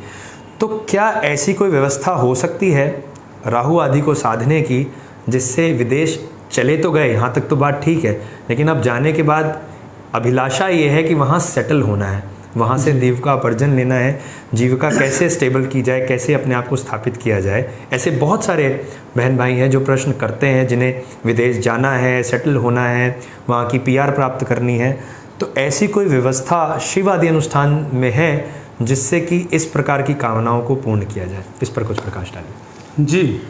तो क्या ऐसी कोई व्यवस्था हो सकती है राहु आदि को साधने की, जिससे विदेश चले तो गए, यहाँ तक तो बात ठीक है, लेकिन अब जाने के बाद अभिलाषा ये है कि वहाँ सेटल होना है, वहाँ से जीविका उपार्जन लेना है, जीविका कैसे स्टेबल की जाए, कैसे अपने आप को स्थापित किया जाए। ऐसे बहुत सारे बहन भाई हैं जो प्रश्न करते हैं, जिन्हें विदेश जाना है, सेटल होना है, वहाँ की PR प्राप्त करनी है। तो ऐसी कोई व्यवस्था शिव आदि अनुष्ठान में है जिससे कि इस प्रकार की कामनाओं को पूर्ण किया जाए? इस पर कुछ प्रकाश डालिए। जी,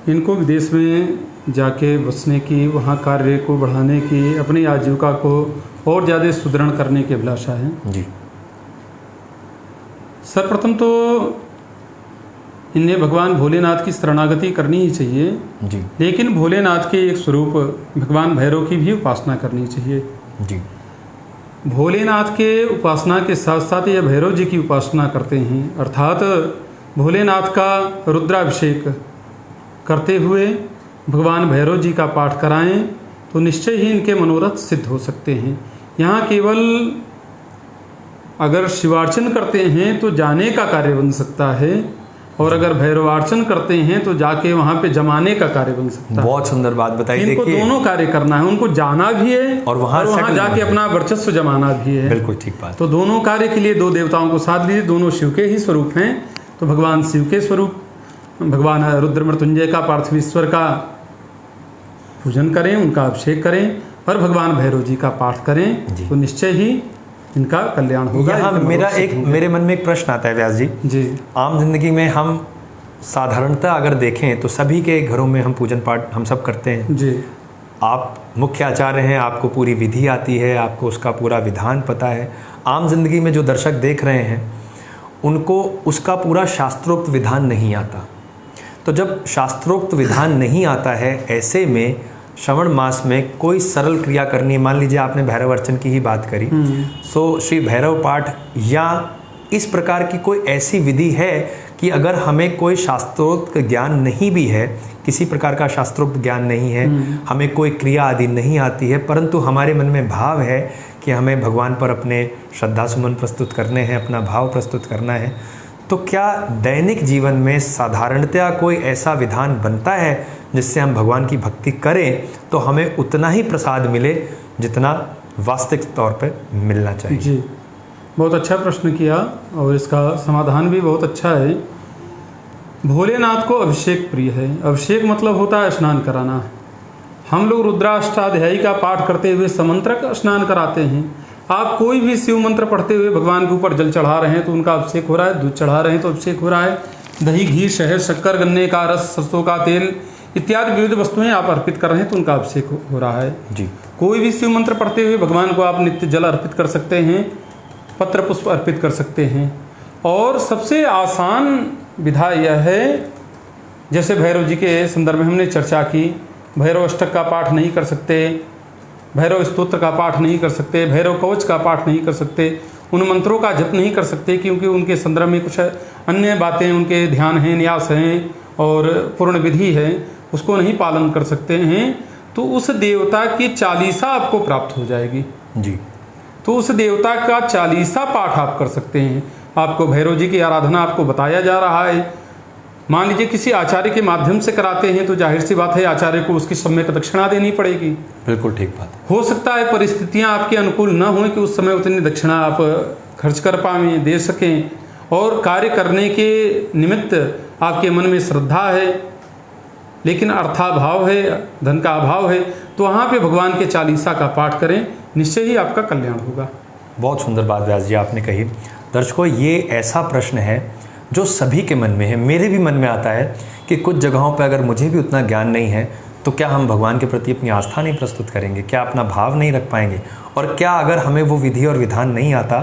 इनको विदेश में जाके बसने की, वहाँ कार्य को बढ़ाने की, अपनी आजीविका को और ज़्यादा सुदृढ़ करने की अभिलाषा है। जी। सर्वप्रथम तो इन्हें भगवान भोलेनाथ की शरणागति करनी ही चाहिए। जी। लेकिन भोलेनाथ के एक स्वरूप भगवान भैरव की भी उपासना करनी चाहिए। जी। भोलेनाथ के उपासना के साथ साथ यह भैरव जी की उपासना करते हैं, अर्थात भोलेनाथ का रुद्राभिषेक करते हुए भगवान भैरव जी का पाठ कराएं तो निश्चय ही इनके मनोरथ सिद्ध हो सकते हैं। यहाँ केवल अगर शिवार्चन करते हैं तो जाने का कार्य बन सकता है, और अगर भैरवार्चन करते हैं तो जाके वहाँ पे जमाने का कार्य बन सकता है। बहुत सुंदर बात बताई। इनको दोनों कार्य करना है, उनको जाना भी है और वहाँ जाके अपना वर्चस्व जमाना भी है। बिल्कुल ठीक बात। तो दोनों कार्य के लिए दो देवताओं को साथ लीजिए, दोनों शिव के ही स्वरूप हैं। तो भगवान शिव के स्वरूप भगवान रुद्र मृत्युंजय का, पार्थिवेश्वर का पूजन करें, उनका अभिषेक करें, और भगवान भैरव जी का पाठ करें, तो निश्चय ही इनका कल्याण होगा। यहाँ मेरे मन में एक प्रश्न आता है व्यास जी। जी। आम जिंदगी में हम साधारणतः अगर देखें तो सभी के घरों में हम पूजन पाठ हम सब करते हैं। जी। आप मुख्य आचार्य हैं, आपको पूरी विधि आती है, आपको उसका पूरा विधान पता है। आम जिंदगी में जो दर्शक देख रहे हैं उनको उसका पूरा शास्त्रोक्त विधान नहीं आता। तो जब शास्त्रोक्त विधान नहीं आता है, ऐसे में श्रवण मास में कोई सरल क्रिया करनी है। मान लीजिए आपने भैरव अर्चन की ही बात करी, सो श्री भैरव पाठ या इस प्रकार की कोई ऐसी विधि है कि अगर हमें कोई शास्त्रोक्त ज्ञान नहीं भी है, किसी प्रकार का शास्त्रोक्त ज्ञान नहीं है, हमें कोई क्रिया आदि नहीं आती है, परंतु हमारे मन में भाव है कि हमें भगवान पर अपने श्रद्धा सुमन प्रस्तुत करने हैं, अपना भाव प्रस्तुत करना है, तो क्या दैनिक जीवन में साधारणतया कोई ऐसा विधान बनता है जिससे हम भगवान की भक्ति करें तो हमें उतना ही प्रसाद मिले जितना वास्तविक तौर पे मिलना चाहिए? जी, बहुत अच्छा प्रश्न किया और इसका समाधान भी बहुत अच्छा है। भोलेनाथ को अभिषेक प्रिय है। अभिषेक मतलब होता है स्नान कराना। हम लोग रुद्राष्टाध्यायी का पाठ करते हुए समंत्रक स्नान कराते हैं। आप कोई भी शिव मंत्र पढ़ते हुए भगवान के ऊपर जल चढ़ा रहे हैं तो उनका अभिषेक हो रहा है, दूध चढ़ा रहे हैं तो अभिषेक हो रहा है, दही, घी, शहद, शक्कर, गन्ने का रस, सरसों का तेल, इत्यादि विविध वस्तुएं आप अर्पित कर रहे हैं तो उनका अभिषेक हो रहा है। जी। कोई भी शिव मंत्र पढ़ते हुए भगवान को आप नित्य जल अर्पित कर सकते हैं, पत्र पुष्प अर्पित कर सकते हैं। और सबसे आसान विधा यह है, जैसे भैरव जी के संदर्भ में हमने चर्चा की, भैरव अष्टक का पाठ नहीं कर सकते, भैरव स्तोत्र का पाठ नहीं कर सकते, भैरव कवच का पाठ नहीं कर सकते, उन मंत्रों का जप नहीं कर सकते क्योंकि उनके संदर्भ में कुछ अन्य बातें, उनके ध्यान हैं, न्यास हैं और पूर्ण विधि है, उसको नहीं पालन कर सकते हैं, तो उस देवता की चालीसा आपको प्राप्त हो जाएगी। जी। तो उस देवता का चालीसा पाठ आप कर सकते हैं। आपको भैरव जी की आराधना आपको बताया जा रहा है। मान लीजिए किसी आचार्य के माध्यम से कराते हैं तो जाहिर सी बात है आचार्य को उसकी सम्यक दक्षिणा देनी पड़ेगी। बिल्कुल ठीक बात है। हो सकता है परिस्थितियां आपके अनुकूल न हों कि उस समय उतनी दक्षिणा आप खर्च कर पाएं, दे सकें, और कार्य करने के निमित्त आपके मन में श्रद्धा है लेकिन अर्थाभाव है, धन का अभाव है, तो वहाँ पे भगवान के चालीसा का पाठ करें, निश्चय ही आपका कल्याण होगा। बहुत सुंदर बात व्यास जी आपने कही। दर्शकों, ये ऐसा प्रश्न है जो सभी के मन में है, मेरे भी मन में आता है कि कुछ जगहों पर अगर मुझे भी उतना ज्ञान नहीं है तो क्या हम भगवान के प्रति अपनी आस्था नहीं प्रस्तुत करेंगे, क्या अपना भाव नहीं रख पाएंगे, और क्या अगर हमें वो विधि और विधान नहीं आता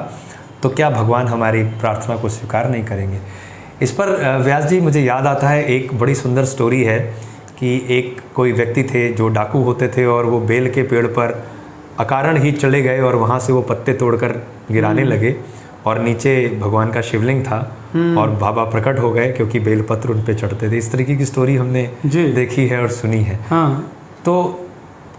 तो क्या भगवान हमारी प्रार्थना को स्वीकार नहीं करेंगे। इस पर व्यास जी मुझे याद आता है, एक बड़ी सुंदर स्टोरी है कि एक कोई व्यक्ति थे जो डाकू होते थे और वो बेल के पेड़ पर अकारण ही चले गए और वहाँ से वो पत्ते तोड़कर गिराने लगे और नीचे भगवान का शिवलिंग था और बाबा प्रकट हो गए क्योंकि बेलपत्र उन पे चढ़ते थे। इस तरीके की स्टोरी हमने देखी है और सुनी है। हाँ। तो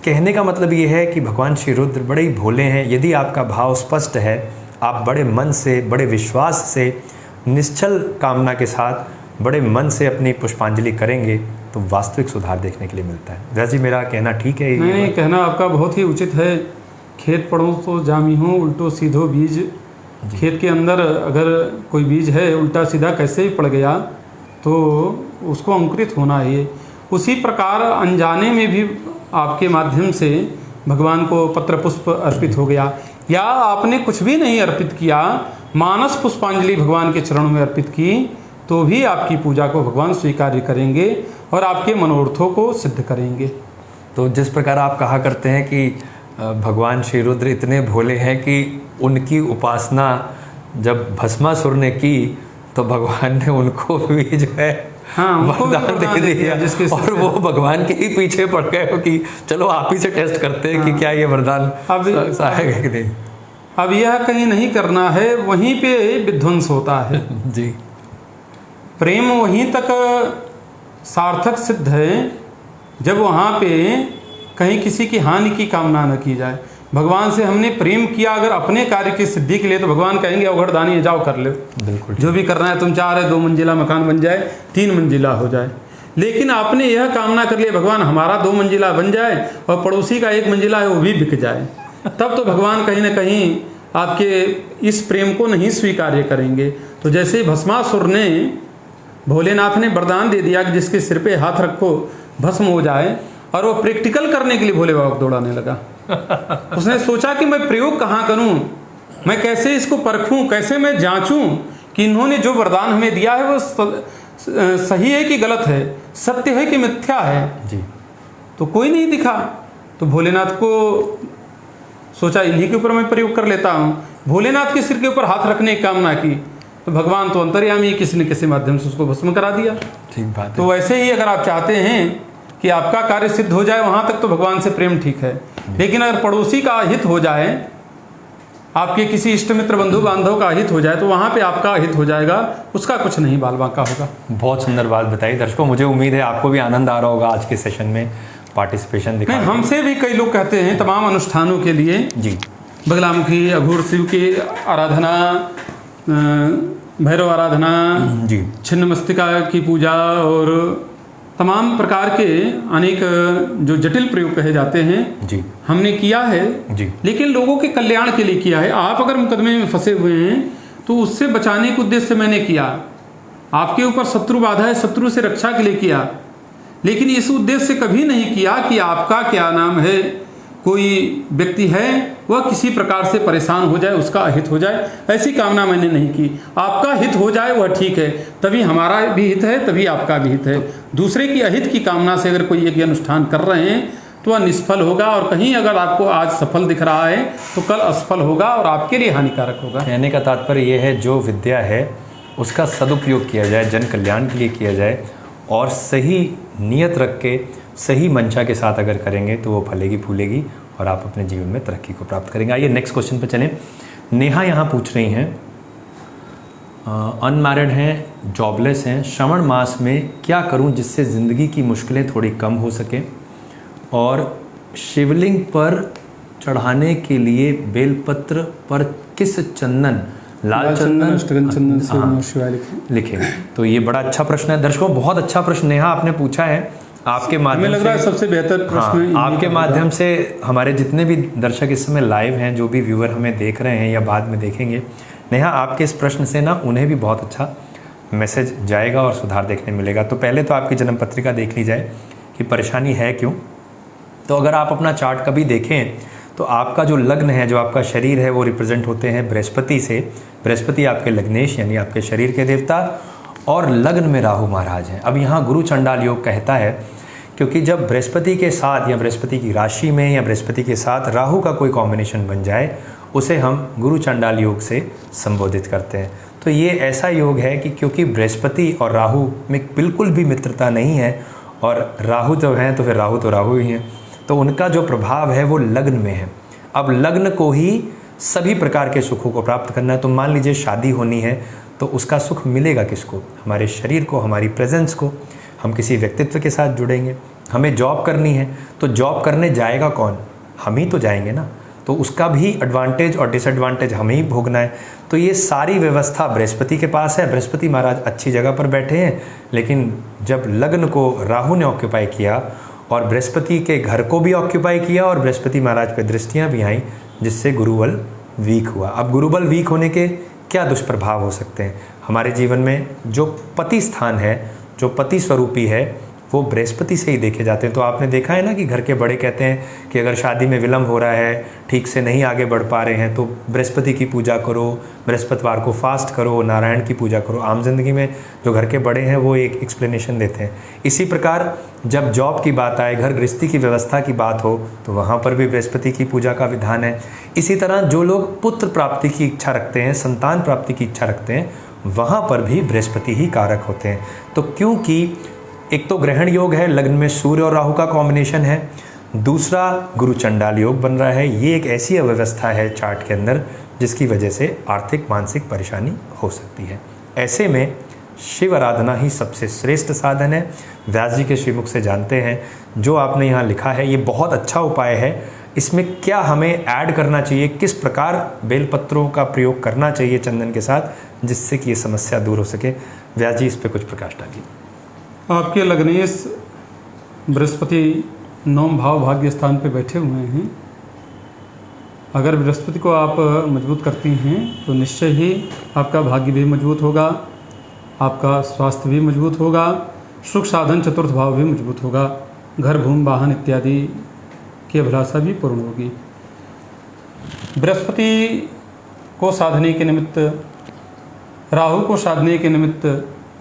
कहने का मतलब ये है कि भगवान श्री रुद्र बड़े ही भोले हैं। यदि आपका भाव स्पष्ट है, आप बड़े मन से, बड़े विश्वास से, निश्चल कामना के साथ बड़े मन से अपनी पुष्पांजलि करेंगे तो वास्तविक सुधार देखने के लिए मिलता है। व्यास जी, मेरा कहना ठीक है? नहीं, कहना आपका बहुत ही उचित है। खेत पढ़ो तो जामी हो, उल्टो सीधो बीज। खेत के अंदर अगर कोई बीज है, उल्टा सीधा कैसे ही पड़ गया तो उसको अंकुरित होना है। उसी प्रकार अनजाने में भी आपके माध्यम से भगवान को पत्र पुष्प अर्पित हो गया, या आपने कुछ भी नहीं अर्पित किया, मानस पुष्पांजलि भगवान के चरणों में अर्पित की, तो भी आपकी पूजा को भगवान स्वीकार करेंगे और आपके मनोरथों को सिद्ध करेंगे। तो जिस प्रकार आप कहा करते हैं कि भगवान श्री रुद्र इतने भोले हैं कि उनकी उपासना जब भस्मासुर ने की तो भगवान ने उनको भी जो है वरदान दे दिया, और वो भगवान के ही पीछे पड़ गए हो कि चलो आप ही से टेस्ट करते हैं कि क्या ये वरदान सहायक है कि नहीं। अब यह कहीं नहीं करना है, वहीं पे विध्वंस होता है। जी। प्रेम वहीं तक सार्थक सिद्ध है जब वहाँ पे कहीं किसी की हानि की कामना न की जाए। भगवान से हमने प्रेम किया अगर अपने कार्य की सिद्धि के लिए, तो भगवान कहेंगे अवघड़दानी जाओ कर लो, बिल्कुल जो भी करना है, तुम चाह रहे 2 मंजिला मकान बन जाए, 3 मंजिला हो जाए, लेकिन आपने यह कामना कर लिया भगवान हमारा 2 मंजिला बन जाए और पड़ोसी का 1 मंजिला है वो भी बिक जाए, तब तो भगवान कहीं ना कहीं आपके इस प्रेम को नहीं स्वीकार्य करेंगे। तो जैसे भस्मासुर ने, भोलेनाथ ने वरदान दे दिया कि जिसके सिर पे हाथ रखो भस्म हो जाए, और वो प्रैक्टिकल करने के लिए भोले बाबा को दौड़ाने लगा। उसने सोचा कि मैं प्रयोग कहाँ करूं, मैं कैसे इसको परखूं, कैसे मैं जांचूं कि इन्होंने जो वरदान हमें दिया है वो सही है कि गलत है, सत्य है कि मिथ्या है। जी। तो कोई नहीं दिखा, तो भोलेनाथ को सोचा इन्हीं के ऊपर मैं प्रयोग कर लेता हूँ। भोलेनाथ के सिर के ऊपर हाथ रखने की कामना की तो भगवान तो अंतर्यामी किसी न किसी माध्यम से उसको भस्म करा दिया। ठीक बात है। तो वैसे ही अगर आप चाहते हैं कि आपका कार्य सिद्ध हो जाए, वहाँ तक तो भगवान से प्रेम ठीक है, लेकिन अगर पड़ोसी का हित हो जाए, आपके किसी इष्ट मित्र बंधु बांधव का हित हो जाए, तो वहाँ पे आपका हित हो जाएगा, उसका कुछ नहीं बाल बांका होगा। बहुत सुंदर बात बताई दर्शकों। मुझे उम्मीद है आपको भी आनंद आ रहा होगा आज के सेशन में पार्टिसिपेशन दिखा। हमसे भी कई लोग कहते हैं तमाम अनुष्ठानों के लिए, जी, बगलामुखी, अघोर शिव की आराधना, भैरव आराधना, जी, छिन्नमस्तिका की पूजा और तमाम प्रकार के अनेक जो जटिल प्रयोग कहे जाते हैं, जी, हमने किया है, जी, लेकिन लोगों के कल्याण के लिए किया है। आप अगर मुकदमे में फंसे हुए हैं तो उससे बचाने के उद्देश्य से मैंने किया। आपके ऊपर शत्रु बाधा है, शत्रु से रक्षा के लिए किया, लेकिन इस उद्देश्य से कभी नहीं किया कि आपका क्या नाम है, कोई व्यक्ति है वह किसी प्रकार से परेशान हो जाए, उसका अहित हो जाए, ऐसी कामना मैंने नहीं की। आपका हित हो जाए वह ठीक है, तभी हमारा भी हित है, तभी आपका भी हित है। दूसरे की अहित की कामना से अगर कोई यज्ञ अनुष्ठान कर रहे हैं तो वह निष्फल होगा, और कहीं अगर आपको आज सफल दिख रहा है तो कल असफल होगा और आपके लिए हानिकारक होगा। कहने का तात्पर्य ये है, जो विद्या है उसका सदुपयोग किया जाए, जन कल्याण के लिए किया जाए, और सही नियत रख के सही मंशा के साथ अगर करेंगे तो वो फलेगी फूलेगी और आप अपने जीवन में तरक्की को प्राप्त करेंगे। आइए नेक्स्ट क्वेश्चन पे चलें। नेहा यहाँ पूछ रही हैं, अनमैरिड हैं, जॉबलेस हैं, श्रावण मास में क्या करूं जिससे ज़िंदगी की मुश्किलें थोड़ी कम हो सकें, और शिवलिंग पर चढ़ाने के लिए बेलपत्र पर किस चंदन, लाल चंदन, अष्टगंध चंदन से हाँ, नमः शिवाय लिखें। तो ये बड़ा अच्छा प्रश्न है दर्शकों, बहुत अच्छा प्रश्न नेहा आपने पूछा है। आपके माध्यम हमें लग रहा है सबसे बेहतर प्रश्न आपके माध्यम से हमारे जितने भी दर्शक इस समय लाइव हैं, जो भी व्यूअर हमें देख रहे हैं या बाद में देखेंगे, नेहा आपके इस प्रश्न से ना उन्हें भी बहुत अच्छा मैसेज जाएगा और सुधार देखने मिलेगा। तो पहले तो आपकी जन्म पत्रिका देख ली जाए कि परेशानी है क्यों। तो अगर आप अपना चार्ट कभी देखें तो आपका जो लग्न है, जो आपका शरीर है, वो रिप्रेजेंट होते हैं बृहस्पति से। बृहस्पति आपके लग्नेश यानी आपके शरीर के देवता, और लग्न में राहु महाराज हैं। अब यहाँ गुरु चंडाल योग कहता है क्योंकि जब बृहस्पति के साथ या बृहस्पति की राशि में या बृहस्पति के साथ राहु का कोई कॉम्बिनेशन बन जाए, उसे हम गुरु चंडाल योग से संबोधित करते हैं। तो ये ऐसा योग है कि क्योंकि बृहस्पति और राहु में बिल्कुल भी मित्रता नहीं है, और राहु जब हैं तो फिर राहु तो राहु ही हैं, तो उनका जो प्रभाव है वो लग्न में है। अब लग्न को ही सभी प्रकार के सुखों को प्राप्त करना है। तो मान लीजिए शादी होनी है तो उसका सुख मिलेगा किसको? हमारे शरीर को, हमारी प्रेजेंस को। हम किसी व्यक्तित्व के साथ जुड़ेंगे। हमें जॉब करनी है तो जॉब करने जाएगा कौन? हम ही तो जाएंगे ना। तो उसका भी एडवांटेज और डिसएडवांटेज हमें ही भोगना है। तो ये सारी व्यवस्था बृहस्पति के पास है। बृहस्पति महाराज अच्छी जगह पर बैठे हैं, लेकिन जब लग्न को राहु ने ऑक्यूपाई किया और बृहस्पति के घर को भी ऑक्यूपाई किया और बृहस्पति महाराज पे दृष्टियाँ भी आईं, जिससे गुरुबल वीक हुआ। अब गुरुबल वीक होने के क्या दुष्प्रभाव हो सकते हैं? हमारे जीवन में जो पति स्थान है, जो पति स्वरूपी है, वो बृहस्पति से ही देखे जाते हैं। तो आपने देखा है ना कि घर के बड़े कहते हैं कि अगर शादी में विलम्ब हो रहा है, ठीक से नहीं आगे बढ़ पा रहे हैं, तो बृहस्पति की पूजा करो, बृहस्पतिवार को फास्ट करो, नारायण की पूजा करो। आम जिंदगी में जो घर के बड़े हैं वो एक एक्सप्लेनेशन देते हैं। इसी प्रकार जब जॉब की बात आए, घर गृहस्थी की व्यवस्था की बात हो, तो वहाँ पर भी बृहस्पति की पूजा का विधान है। इसी तरह जो लोग पुत्र प्राप्ति की इच्छा रखते हैं, संतान प्राप्ति की इच्छा रखते हैं, वहाँ पर भी बृहस्पति ही कारक होते हैं। तो क्योंकि एक तो ग्रहण योग है, लग्न में सूर्य और राहु का कॉम्बिनेशन है, दूसरा गुरु चंडाल योग बन रहा है। ये एक ऐसी अव्यवस्था है चार्ट के अंदर जिसकी वजह से आर्थिक मानसिक परेशानी हो सकती है। ऐसे में शिव आराधना ही सबसे श्रेष्ठ साधन है। व्यास जी के श्रीमुख से जानते हैं, जो आपने यहाँ लिखा है ये बहुत अच्छा उपाय है। इसमें क्या हमें ऐड करना चाहिए, किस प्रकार बेलपत्रों का प्रयोग करना चाहिए चंदन के साथ, जिससे कि ये समस्या दूर हो सके? व्यास जी इस पर कुछ प्रकाश डालिए। आपके लग्नेश बृहस्पति 9 भाव भाग्य स्थान पे बैठे हुए हैं। अगर बृहस्पति को आप मजबूत करती हैं तो निश्चय ही आपका भाग्य भी मजबूत होगा, आपका स्वास्थ्य भी मजबूत होगा, सुख साधन चतुर्थ भाव भी मजबूत होगा, घर भूमि वाहन इत्यादि की अभिलाषा भी पूर्ण होगी। बृहस्पति को साधने के निमित्त, राहु को साधने के निमित्त,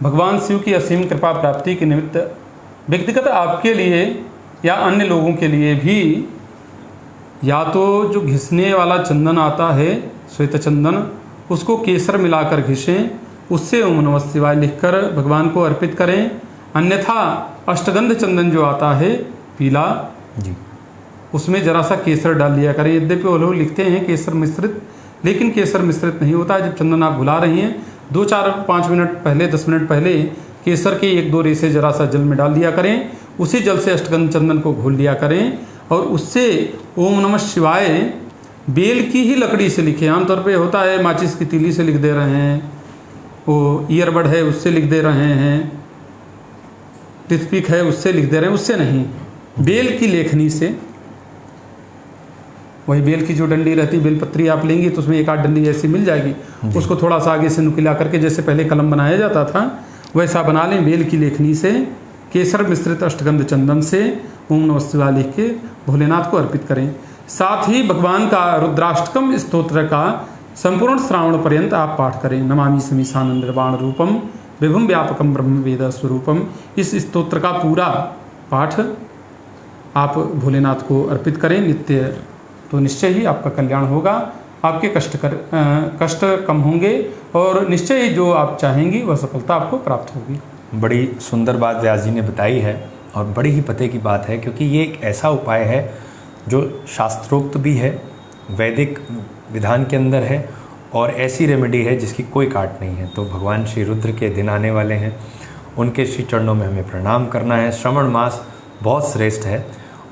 भगवान शिव की असीम कृपा प्राप्ति के निमित्त व्यक्तिगत आपके लिए या अन्य लोगों के लिए भी या तो जो घिसने वाला चंदन आता है, श्वेत चंदन, उसको केसर मिलाकर घिसें, उससे ओम नमः शिवाय लिखकर भगवान को अर्पित करें। अन्यथा अष्टगंध चंदन जो आता है पीला जी, उसमें जरा सा केसर डाल लिया करें। यद्यपि वो लोग लिखते हैं केसर मिश्रित, लेकिन केसर मिश्रित नहीं होता। जब चंदन आप भुला रही हैं, 2-4-5 मिनट पहले, 10 मिनट पहले केसर के 1-2 रेसे जरा सा जल में डाल दिया करें। उसी जल से अष्टगंध चंदन को घोल लिया करें और उससे ओम नमः शिवाय बेल की ही लकड़ी से लिखें। आमतौर पे होता है माचिस की तीली से लिख दे रहे हैं, वो ईयरबड है उससे लिख दे रहे हैं, टूथपिक है उससे लिख दे रहे हैं, उससे नहीं, बेल की लेखनी से। वही बेल की जो डंडी रहती, बेलपत्री आप लेंगी तो उसमें 1-8 डंडी ऐसी मिल जाएगी, उसको थोड़ा सा आगे से नुकीला करके, जैसे पहले कलम बनाया जाता था वैसा बना लें। बेल की लेखनी से केसर मिश्रित अष्टगंध चंदन से ओम नमः शिवाय लिख के भोलेनाथ को अर्पित करें। साथ ही भगवान का रुद्राष्टकम स्तोत्र का संपूर्ण श्रावण पर्यंत आप पाठ करें। नमामि समीशानंद निर्वाण रूपम विभुम व्यापकम ब्रह्म वेद स्वरूपम। इस स्तोत्र का पूरा पाठ आप भोलेनाथ को अर्पित करें नित्य, तो निश्चय ही आपका कल्याण होगा। आपके कष्ट कम होंगे और निश्चय ही जो आप चाहेंगी वह सफलता आपको प्राप्त होगी। बड़ी सुंदर बात व्यास जी ने बताई है और बड़ी ही पते की बात है, क्योंकि ये एक ऐसा उपाय है जो शास्त्रोक्त भी है, वैदिक विधान के अंदर है और ऐसी रेमेडी है जिसकी कोई काट नहीं है। तो भगवान श्री रुद्र के दिन आने वाले हैं, उनके श्री चरणों में हमें प्रणाम करना है। श्रवण मास बहुत श्रेष्ठ है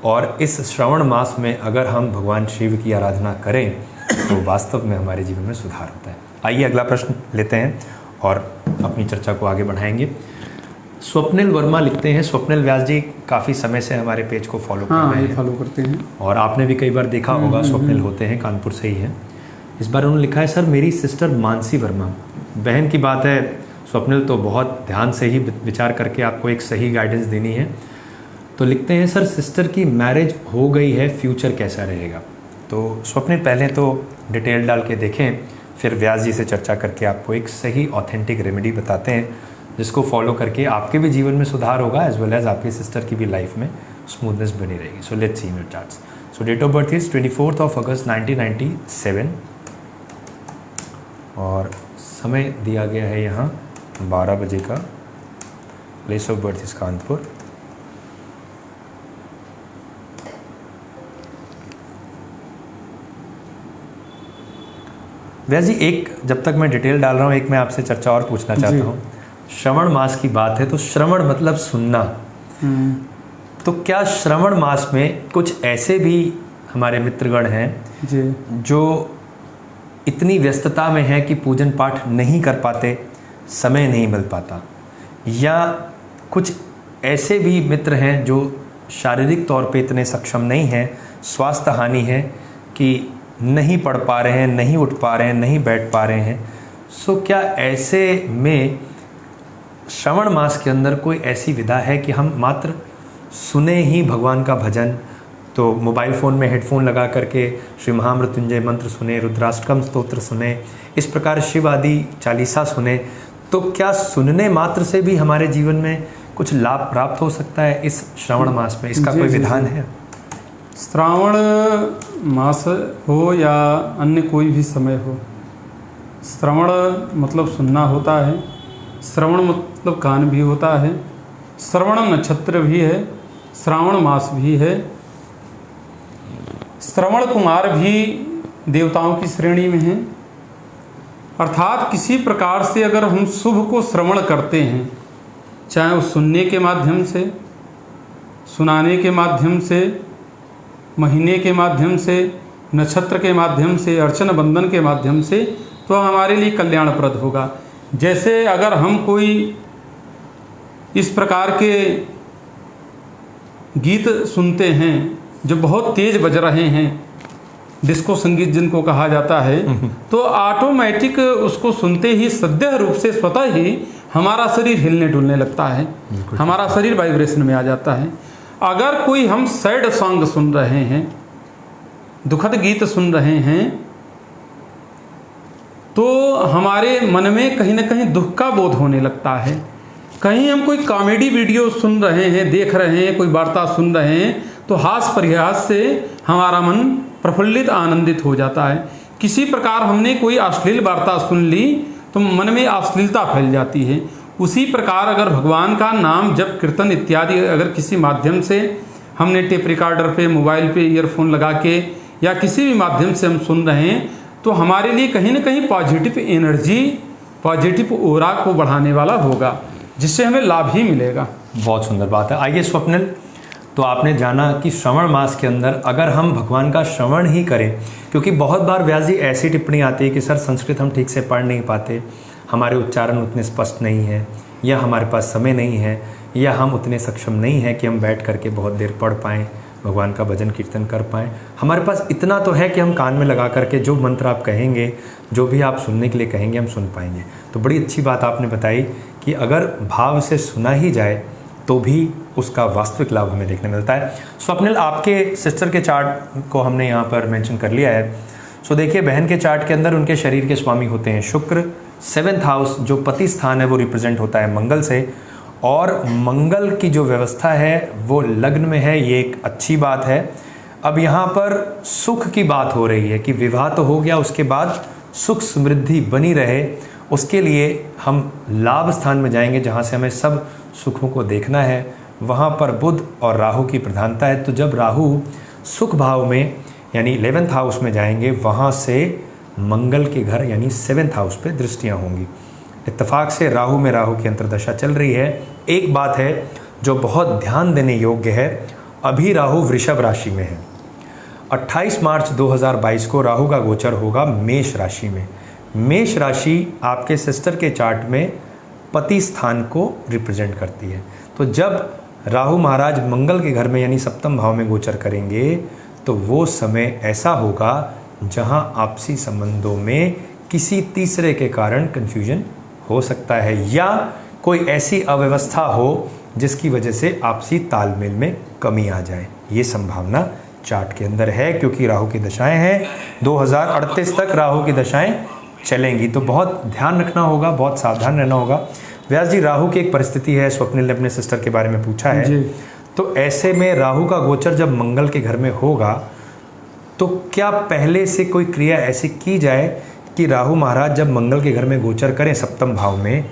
और इस श्रवण मास में अगर हम भगवान शिव की आराधना करें तो वास्तव में हमारे जीवन में सुधार होता है। आइए अगला प्रश्न लेते हैं और अपनी चर्चा को आगे बढ़ाएंगे। स्वप्निल वर्मा लिखते हैं, स्वप्निल व्यास जी काफ़ी समय से हमारे पेज को फॉलो कर रहे हैं, फॉलो करते हैं और आपने भी कई बार देखा होगा, स्वप्निल होते हैं, कानपुर से ही हैं। इस बार उन्होंने लिखा है, सर मेरी सिस्टर मानसी वर्मा, बहन की बात है स्वप्निल, तो बहुत ध्यान से ही विचार करके आपको एक सही गाइडेंस देनी है। तो लिखते हैं, सर सिस्टर की मैरिज हो गई है, फ्यूचर कैसा रहेगा? तो स्वप्निल पहले तो डिटेल डाल के देखें, फिर व्यास जी से चर्चा करके आपको एक सही ऑथेंटिक रेमेडी बताते हैं जिसको फॉलो करके आपके भी जीवन में सुधार होगा एज वेल एज आपकी सिस्टर की भी लाइफ में स्मूथनेस बनी रहेगी। So let's see your charts. So date of birth is 24 August 1997 और समय दिया गया है यहाँ 12 बजे का। Place of birth is Kanpur. Vyas ji एक, जब तक मैं डिटेल डाल रहा हूँ, एक मैं आपसे चर्चा और पूछना चाहता हूँ। श्रवण मास की बात है तो श्रवण मतलब सुनना, तो क्या श्रवण मास में कुछ ऐसे भी हमारे मित्रगण हैं जी जो इतनी व्यस्तता में है कि पूजन पाठ नहीं कर पाते, समय नहीं मिल पाता, या कुछ ऐसे भी मित्र हैं जो शारीरिक तौर पे इतने सक्षम नहीं हैं, स्वास्थ्य हानि है कि नहीं पढ़ पा रहे हैं, नहीं उठ पा रहे हैं, नहीं बैठ पा रहे हैं। सो क्या ऐसे में श्रवण मास के अंदर कोई ऐसी विधा है कि हम मात्र सुने ही भगवान का भजन, तो मोबाइल फ़ोन में हेडफोन लगा करके श्री महामृत्युंजय मंत्र सुने, रुद्राष्टकम स्तोत्र सुने, इस प्रकार शिव आदि चालीसा सुने, तो क्या सुनने मात्र से भी हमारे जीवन में कुछ लाभ प्राप्त हो सकता है इस श्रावण मास में? इसका कोई विधान है? श्रावण मास हो या अन्य कोई भी समय हो, श्रवण मतलब सुनना होता है, श्रवण मतलब कान भी होता है, श्रवण नक्षत्र भी है, श्रावण मास भी है, श्रवण कुमार भी देवताओं की श्रेणी में हैं। अर्थात किसी प्रकार से अगर हम शुभ को श्रवण करते हैं, चाहे वो सुनने के माध्यम से, सुनाने के माध्यम से, महीने के माध्यम से, नक्षत्र के माध्यम से, अर्चन बंधन के माध्यम से, तो हमारे लिए कल्याणप्रद होगा। जैसे अगर हम कोई इस प्रकार के गीत सुनते हैं जो बहुत तेज बज रहे हैं, डिस्को संगीत जिनको कहा जाता है, तो ऑटोमेटिक उसको सुनते ही सद्य रूप से स्वतः ही हमारा शरीर हिलने डुलने लगता है, हमारा शरीर वाइब्रेशन में आ जाता है। अगर कोई हम सैड सॉन्ग सुन रहे हैं, दुखद गीत सुन रहे हैं, तो हमारे मन में कहीं ना कहीं दुख का बोध होने लगता है। कहीं हम कोई कॉमेडी वीडियो सुन रहे हैं, देख रहे हैं, कोई वार्ता सुन रहे हैं, तो हास्य परिहास से हमारा मन प्रफुल्लित आनंदित हो जाता है। किसी प्रकार हमने कोई अश्लील वार्ता सुन ली तो मन में अश्लीलता फैल जाती है। उसी प्रकार अगर भगवान का नाम जप कीर्तन इत्यादि अगर किसी माध्यम से हमने टेप रिकॉर्डर पे, मोबाइल पे ईयरफोन लगा के या किसी भी माध्यम से हम सुन रहे हैं, तो हमारे लिए कहीं ना कहीं पॉजिटिव एनर्जी, पॉजिटिव ओरा को बढ़ाने वाला होगा, जिससे हमें लाभ ही मिलेगा। बहुत सुंदर बात है। आइए स्वप्निल, तो आपने जाना कि श्रवण मास के अंदर अगर हम भगवान का श्रवण ही करें, क्योंकि बहुत बार व्यास जी ऐसी टिप्पणी आती है कि सर संस्कृत हम ठीक से पढ़ नहीं पाते, हमारे उच्चारण उतने स्पष्ट नहीं है, या हमारे पास समय नहीं है, या हम उतने सक्षम नहीं हैं कि हम बैठ करके बहुत देर पढ़ पाएँ, भगवान का भजन कीर्तन कर पाएँ। हमारे पास इतना तो है कि हम कान में लगा करके जो मंत्र आप कहेंगे, जो भी आप सुनने के लिए कहेंगे, हम सुन पाएंगे। तो बड़ी अच्छी बात आपने बताई कि अगर भाव से सुना ही जाए तो भी उसका वास्तविक लाभ हमें देखने मिलता है। स्वप्निल, आपके सिस्टर के चार्ट को हमने यहाँ पर मेंशन कर लिया है। सो देखिए, बहन के चार्ट के अंदर उनके शरीर के स्वामी होते हैं शुक्र। 7th हाउस जो पति स्थान है वो रिप्रेजेंट होता है मंगल से, और मंगल की जो व्यवस्था है वो लग्न में है, ये एक अच्छी बात है। अब यहाँ पर सुख की बात हो रही है कि विवाह तो हो गया, उसके बाद सुख समृद्धि बनी रहे, उसके लिए हम लाभ स्थान में जाएंगे जहाँ से हमें सब सुखों को देखना है। वहाँ पर बुध और राहु की प्रधानता है, तो जब राहु सुख भाव में यानी 11th हाउस में जाएंगे, वहाँ से मंगल के घर यानी 7th हाउस पे दृष्टियाँ होंगी। इत्तेफाक से राहु में राहु की अंतर्दशा चल रही है। एक बात है जो बहुत ध्यान देने योग्य है, अभी राहु वृषभ राशि में है। 28 मार्च 2022 को राहु का गोचर होगा मेष राशि में। मेष राशि आपके सिस्टर के चार्ट में पति स्थान को रिप्रेजेंट करती है। तो जब राहु महाराज मंगल के घर में यानी 7th भाव में गोचर करेंगे, तो वो समय ऐसा होगा जहां आपसी संबंधों में किसी तीसरे के कारण कन्फ्यूजन हो सकता है, या कोई ऐसी अव्यवस्था हो जिसकी वजह से आपसी तालमेल में कमी आ जाए। ये संभावना चार्ट के अंदर है, क्योंकि राहु की दशाएं हैं। 2038 तक राहु की दशाएं चलेंगी, तो बहुत ध्यान रखना होगा, बहुत सावधान रहना होगा। व्यास जी, राहु की एक परिस्थिति है, स्वप्निल ने अपने सिस्टर के बारे में पूछा है जी। तो ऐसे में राहु का गोचर जब मंगल के घर में होगा, तो क्या पहले से कोई क्रिया ऐसी की जाए कि राहु महाराज जब मंगल के घर में गोचर करें 7th भाव में,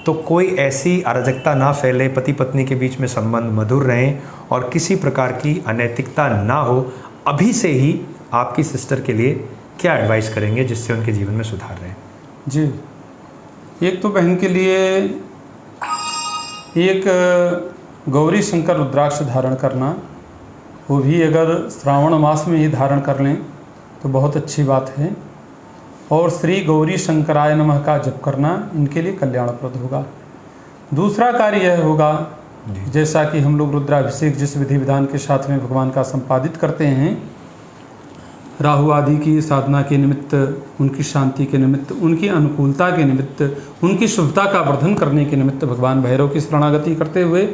तो कोई ऐसी अराजकता ना फैले, पति पत्नी के बीच में संबंध मधुर रहें और किसी प्रकार की अनैतिकता ना हो। अभी से ही आपकी सिस्टर के लिए क्या एडवाइस करेंगे जिससे उनके जीवन में सुधार रहे? जी, एक तो बहन के लिए एक गौरी शंकर रुद्राक्ष धारण करना, वो भी अगर श्रावण मास में ही धारण कर लें तो बहुत अच्छी बात है। और श्री गौरी शंकराय नमः का जप करना इनके लिए कल्याणप्रद होगा। दूसरा कार्य यह होगा, जैसा कि हम लोग रुद्राभिषेक जिस विधि विधान के साथ में भगवान का संपादित करते हैं, राहु आदि की साधना के निमित्त, उनकी शांति के निमित्त, उनकी अनुकूलता के निमित्त, उनकी शुभता का वर्धन करने के निमित्त भगवान भैरव की शरणागति करते हुए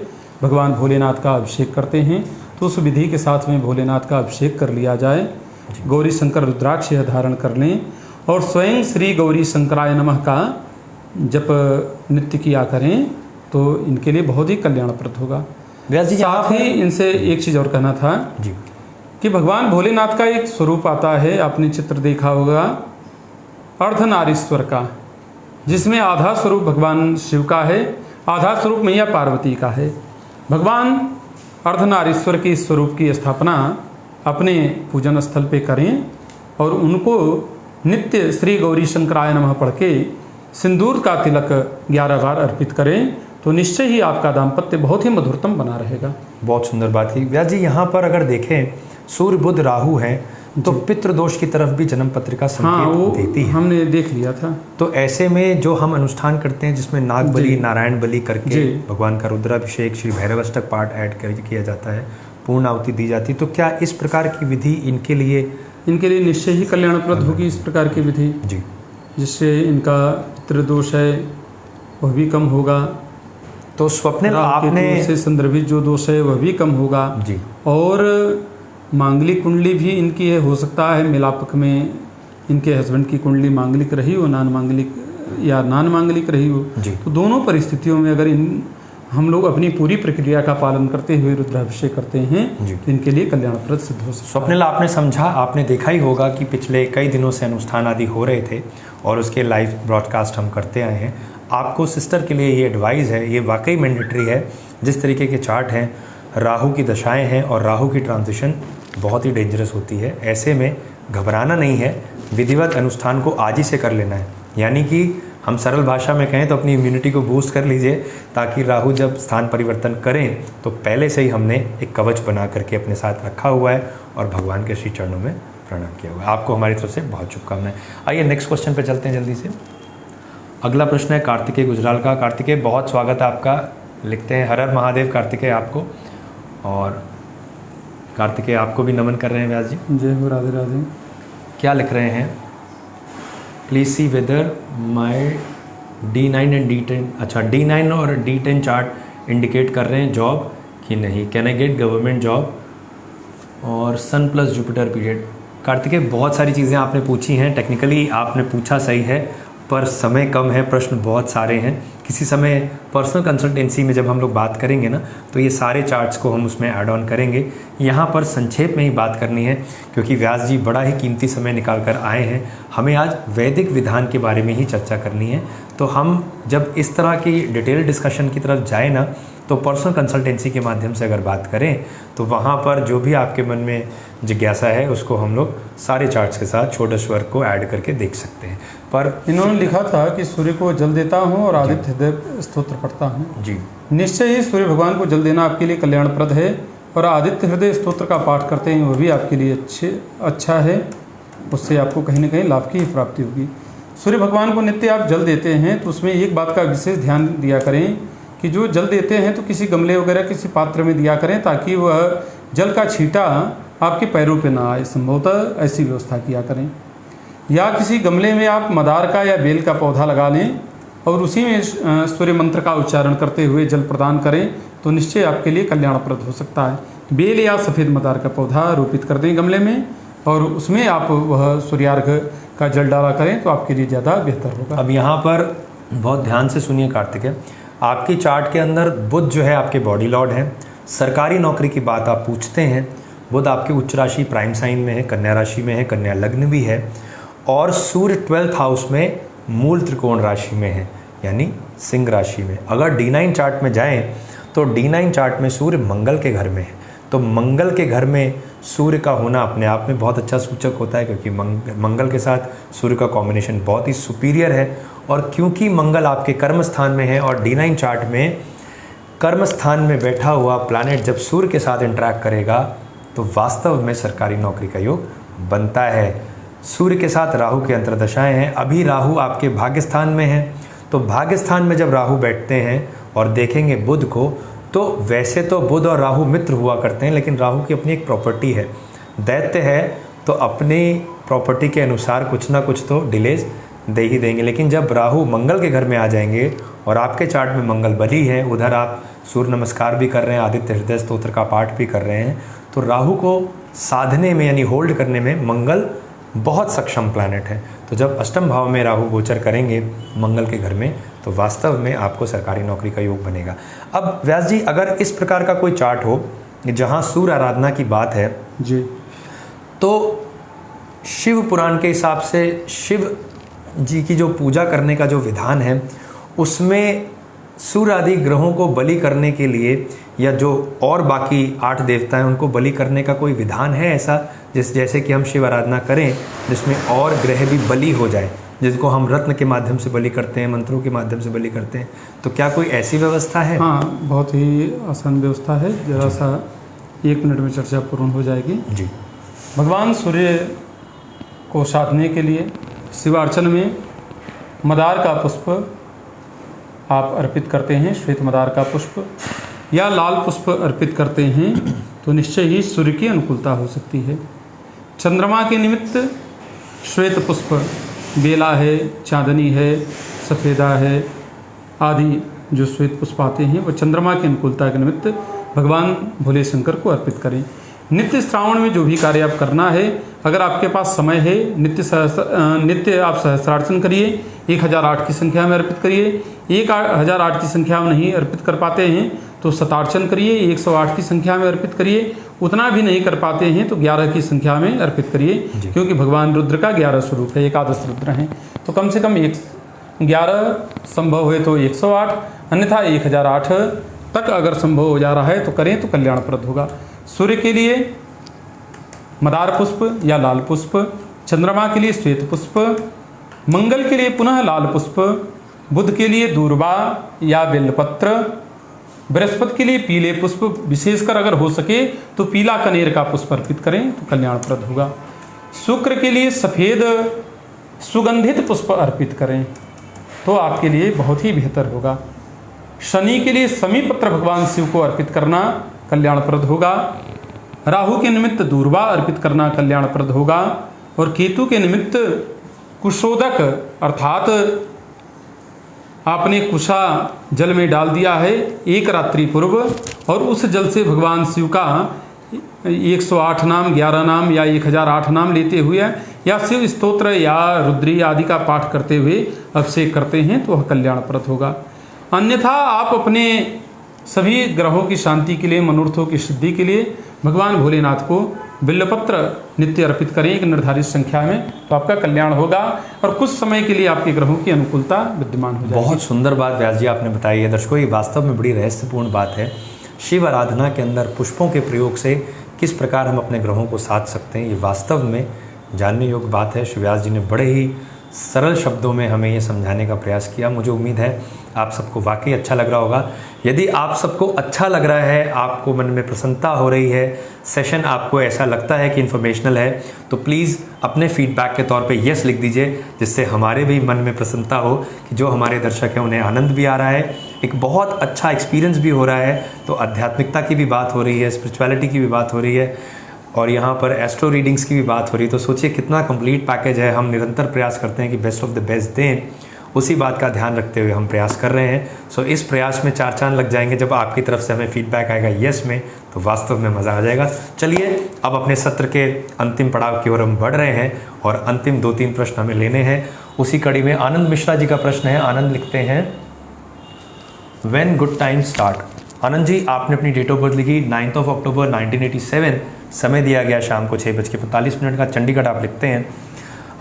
भगवान भोलेनाथ का अभिषेक करते हैं। तो उस विधि के साथ में भोलेनाथ का अभिषेक कर लिया जाए, गौरी शंकर रुद्राक्ष यह धारण कर लें और स्वयं श्री गौरी शंकराय नमः का जप नित्य किया करें, तो इनके लिए बहुत ही कल्याणप्रद होगा। व्यास जी, साथ ही इनसे एक चीज़ और कहना था जी कि भगवान भोलेनाथ का एक स्वरूप आता है, आपने चित्र देखा होगा अर्धनारीश्वर का, जिसमें आधा स्वरूप भगवान शिव का है, आधा स्वरूप मैया पार्वती का है। भगवान अर्धनारीश्वर के स्वरूप की स्थापना अपने पूजन स्थल पे करें और उनको नित्य श्री गौरी शंकराय नमः पढ़ के सिंदूर का तिलक 11 बार अर्पित करें, तो निश्चय ही आपका दाम्पत्य बहुत ही मधुरतम बना रहेगा। बहुत सुंदर बात की व्यास जी। यहाँ पर अगर देखें, सूर्य बुध राहु है, तो पितृदोष की तरफ भी जन्म पत्रिका संकेत देती है। हमने देख लिया था। तो ऐसे में जो हम अनुष्ठान करते हैं जिसमें नाग बलि, नारायण बलि करके भगवान का रुद्राभिषेक, श्री भैरवाष्टक पाठ ऐड किया जाता है, पूर्ण आहुति दी जाती है, तो क्या इस प्रकार की विधि इनके लिए निश्चय ही कल्याणप्रद होगी। इस प्रकार की विधि जी, जिससे इनका पितृदोष है वह भी कम होगा, तो स्वप्निल आपने से संदर्भित जो दोष है वह भी कम होगा जी। और मांगलिक कुंडली भी इनकी है, हो सकता है मिलापक में इनके हस्बैंड की कुंडली मांगलिक रही हो, नॉन मांगलिक रही हो, तो दोनों परिस्थितियों में अगर हम लोग अपनी पूरी प्रक्रिया का पालन करते हुए रुद्राभिषेक करते हैं तो इनके लिए कल्याणप्रद सिद्ध हो सकता है। स्वप्निल, आपने समझा, आपने देखा ही होगा कि पिछले कई दिनों से अनुष्ठान आदि हो रहे थे और उसके लाइव ब्रॉडकास्ट हम करते आए हैं। आपको सिस्टर के लिए ये एडवाइस है, ये वाकई मैंडेटरी है। जिस तरीके के चार्ट हैं, राहु की दशाएं हैं और राहु की ट्रांजिशन बहुत ही डेंजरस होती है। ऐसे में घबराना नहीं है, विधिवत अनुष्ठान को आज ही से कर लेना है। यानी कि हम सरल भाषा में कहें तो अपनी इम्यूनिटी को बूस्ट कर लीजिए, ताकि राहु जब स्थान परिवर्तन करें तो पहले से ही हमने एक कवच बना करके अपने साथ रखा हुआ है और भगवान के श्री चरणों में प्रणाम किया हुआ है। आपको हमारी तरफ से बहुत शुभकामनाएं। आइए नेक्स्ट क्वेश्चन पे चलते हैं जल्दी से। अगला प्रश्न है कार्तिकेय गुजराल का। कार्तिकेय, बहुत स्वागत है आपका। लिखते हैं हर हर महादेव कार्तिकेय आपको, और कार्तिकेय आपको भी नमन कर रहे हैं व्यास जी। जय हो, राधे राधे। क्या लिख रहे हैं? Please see whether my D9 and D10, अच्छा D9 और D10 चार्ट इंडिकेट कर रहे हैं जॉब, कि कि नहीं, can I get government job और सन प्लस जुपिटर पीरियड। कार्तिकेय, बहुत सारी चीज़ें आपने पूछी हैं, टेक्निकली आपने पूछा सही है, पर समय कम है, प्रश्न बहुत सारे हैं। किसी समय पर्सनल कंसल्टेंसी में जब हम लोग बात करेंगे ना, तो ये सारे चार्ट्स को हम उसमें ऐड ऑन करेंगे। यहाँ पर संक्षेप में ही बात करनी है, क्योंकि व्यास जी बड़ा ही कीमती समय निकाल कर आए हैं। हमें आज वैदिक विधान के बारे में ही चर्चा करनी है। तो हम जब इस तरह की डिटेल डिस्कशन की तरफ जाए ना, तो पर्सनल कंसल्टेंसी के माध्यम से अगर बात करें तो वहाँ पर जो भी आपके मन में जिज्ञासा है उसको हम लोग सारे चार्ट्स के साथ षोडश को ऐड करके देख सकते हैं। पर इन्होंने लिखा था कि सूर्य को जल देता हूँ और आदित्य हृदय स्तोत्र पढ़ता हूँ। जी, निश्चय ही सूर्य भगवान को जल देना आपके लिए कल्याणप्रद है, और आदित्य हृदय स्तोत्र का पाठ करते हैं वो भी आपके लिए अच्छा है, उससे आपको कहीं ना कहीं लाभ की ही प्राप्ति होगी। सूर्य भगवान को नित्य आप जल देते हैं तो उसमें एक बात का विशेष ध्यान दिया करें कि जो जल देते हैं तो किसी गमले वगैरह किसी पात्र में दिया करें, ताकि वह जल का छींटा आपके पैरों पे ना आए। संभवतः ऐसी व्यवस्था किया करें, या किसी गमले में आप मदार का या बेल का पौधा लगा लें और उसी में सूर्य मंत्र का उच्चारण करते हुए जल प्रदान करें, तो निश्चय आपके लिए कल्याणप्रद हो सकता है। बेल या सफ़ेद मदार का पौधा रोपित कर दें गमले में, और उसमें आप वह सूर्यार्घ का जल डाला करें तो आपके लिए ज़्यादा बेहतर होगा। अब यहाँ पर बहुत ध्यान से सुनिए कार्तिकेय, आपकी चार्ट के अंदर बुध जो है आपके बॉडी लॉर्ड हैं। सरकारी नौकरी की बात आप पूछते हैं, बुध आपके उच्च राशि प्राइम साइन में है, कन्या राशि में है, कन्या लग्न भी है, और सूर्य 12th हाउस में मूल त्रिकोण राशि में है, यानी सिंह राशि में। अगर D9 चार्ट में जाएं तो D9 चार्ट में सूर्य मंगल के घर में है। तो मंगल के घर में सूर्य का होना अपने आप में बहुत अच्छा सूचक होता है, क्योंकि मंगल के साथ सूर्य का कॉम्बिनेशन बहुत ही सुपीरियर है। और क्योंकि मंगल आपके कर्म स्थान में है, और D9 चार्ट में कर्म स्थान में बैठा हुआ प्लैनेट जब सूर्य के साथ इंटरैक्ट करेगा तो वास्तव में सरकारी नौकरी का योग बनता है। सूर्य के साथ राहु की अंतर्दशाएं हैं। अभी राहु आपके भाग्य स्थान में है, तो भाग्य स्थान में जब राहु बैठते हैं और देखेंगे बुध को, तो वैसे तो बुध और राहु मित्र हुआ करते हैं, लेकिन राहु की अपनी एक प्रॉपर्टी है, दैत्य है, तो अपनी प्रॉपर्टी के अनुसार कुछ ना कुछ तो डिलेज दे ही देंगे। लेकिन जब राहु मंगल के घर में आ जाएंगे और आपके चार्ट में मंगल बली है, उधर आप सूर्य नमस्कार भी कर रहे हैं, आदित्य हृदय स्तोत्र का पाठ भी कर रहे हैं, तो राहु को साधने में यानी होल्ड करने में मंगल बहुत सक्षम प्लैनेट है। तो जब अष्टम भाव में राहु गोचर करेंगे मंगल के घर में, तो वास्तव में आपको सरकारी नौकरी का योग बनेगा। अब व्यास जी, अगर इस प्रकार का कोई चार्ट हो जहाँ सूर्य आराधना की बात है जी, तो शिव पुराण के हिसाब से शिव जी की जो पूजा करने का जो विधान है, उसमें सूर्य आदि ग्रहों को बलि करने के लिए, या जो और बाकी 8 देवता हैं उनको बलि करने का कोई विधान है ऐसा, जैसे कि हम शिव आराधना करें जिसमें और ग्रह भी बलि हो जाए, जिसको हम रत्न के माध्यम से बलि करते हैं, मंत्रों के माध्यम से बलि करते हैं, तो क्या कोई ऐसी व्यवस्था है? हाँ, बहुत ही आसान व्यवस्था है। जरा सा 1 मिनट में चर्चा पूर्ण हो जाएगी जी। भगवान सूर्य को साधने के लिए शिवार्चन में मदार का पुष्प आप अर्पित करते हैं, श्वेत मदार का पुष्प या लाल पुष्प अर्पित करते हैं, तो निश्चय ही सूर्य की अनुकूलता हो सकती है। चंद्रमा के निमित्त श्वेत पुष्प, बेला है, चांदनी है, सफ़ेदा है आदि जो श्वेत पुष्प आते हैं, वो चंद्रमा की अनुकूलता के निमित्त भगवान भोले शंकर को अर्पित करें। नित्य श्रावण में जो भी कार्य आप करना है, अगर आपके पास समय है, नित्य आप सहस्रार्चन करिए, 1008 की संख्या में अर्पित करिए। 1008 की संख्या में नहीं अर्पित कर पाते हैं तो शतार्चन करिए, 108 की संख्या में अर्पित करिए। उतना भी नहीं कर पाते हैं तो 11 की संख्या में अर्पित करिए, क्योंकि भगवान रुद्र का 11 स्वरूप है, 11 रुद्र हैं। तो कम से कम 11 संभव हुए तो 108, अन्यथा 1008 तक अगर संभव हो जा रहा है तो करें, तो कल्याणप्रद होगा। सूर्य के लिए मदार पुष्प या लाल पुष्प, चंद्रमा के लिए श्वेत पुष्प, मंगल के लिए पुनः लाल पुष्प, बुध के लिए दूर्वा या बेलपत्र, बृहस्पति के लिए पीले पुष्प, विशेषकर अगर हो सके तो पीला कनेर का पुष्प अर्पित करें तो कल्याणप्रद होगा। शुक्र के लिए सफ़ेद सुगंधित पुष्प अर्पित करें तो आपके लिए बहुत ही बेहतर होगा। शनि के लिए समीपत्र भगवान शिव को अर्पित करना कल्याणप्रद होगा। राहु के निमित्त दूर्वा अर्पित करना कल्याणप्रद होगा, और केतु के निमित्त कुशोदक अर्थात आपने कुशा जल में डाल दिया है एक रात्रि पूर्व, और उस जल से भगवान शिव का 108 नाम, 11 नाम या 1008 नाम लेते हुए या शिव स्तोत्र या रुद्री आदि का पाठ करते हुए अभिषेक करते हैं तो वह कल्याणप्रद होगा। अन्यथा आप अपने सभी ग्रहों की शांति के लिए, मनोरथों की सिद्धि के लिए भगवान भोलेनाथ को बिल्वपत्र नित्य अर्पित करें एक निर्धारित संख्या में, तो आपका कल्याण होगा और कुछ समय के लिए आपके ग्रहों की अनुकूलता विद्यमान हो जाएगी। बहुत सुंदर बात व्यास जी आपने बताई है। दर्शकों, ये वास्तव में बड़ी रहस्यपूर्ण बात है। शिव आराधना के अंदर पुष्पों के प्रयोग से किस प्रकार हम अपने ग्रहों को साध सकते हैं, ये वास्तव में जानने योग्य बात है। शिव व्यास जी ने बड़े ही सरल शब्दों में हमें ये समझाने का प्रयास किया। मुझे उम्मीद है आप सबको वाकई अच्छा लग रहा होगा। यदि आप सबको अच्छा लग रहा है, आपको मन में प्रसन्नता हो रही है, सेशन आपको ऐसा लगता है कि इन्फॉर्मेशनल है, तो प्लीज़ अपने फीडबैक के तौर पे यस लिख दीजिए, जिससे हमारे भी मन में प्रसन्नता हो कि जो हमारे दर्शक हैं उन्हें आनंद भी आ रहा है, एक बहुत अच्छा एक्सपीरियंस भी हो रहा है। तो आध्यात्मिकता की भी बात हो रही है, स्पिरिचुअलिटी की भी बात हो रही है और यहाँ पर एस्ट्रो रीडिंग्स की भी बात हो रही है। तो सोचिए कितना कंप्लीट पैकेज है। हम निरंतर प्रयास करते हैं कि बेस्ट ऑफ द बेस्ट दें, उसी बात का ध्यान रखते हुए हम प्रयास कर रहे हैं। सो इस प्रयास में 4 चांद लग जाएंगे। जब आपकी तरफ से हमें फीडबैक आएगा यस में, तो वास्तव में मज़ा आ जाएगा। चलिए अब अपने सत्र के अंतिम पड़ाव की ओर हम बढ़ रहे हैं और अंतिम 2-3 प्रश्न हमें लेने हैं। उसी कड़ी में आनंद मिश्रा जी का प्रश्न है। आनंद लिखते हैं, when good time start. Anand ji, आपने अपनी डेट ऑफ बर्थ लिखी 9 अक्टूबर 1987, समय दिया गया शाम को 6:45 का, चंडीगढ़ आप लिखते हैं।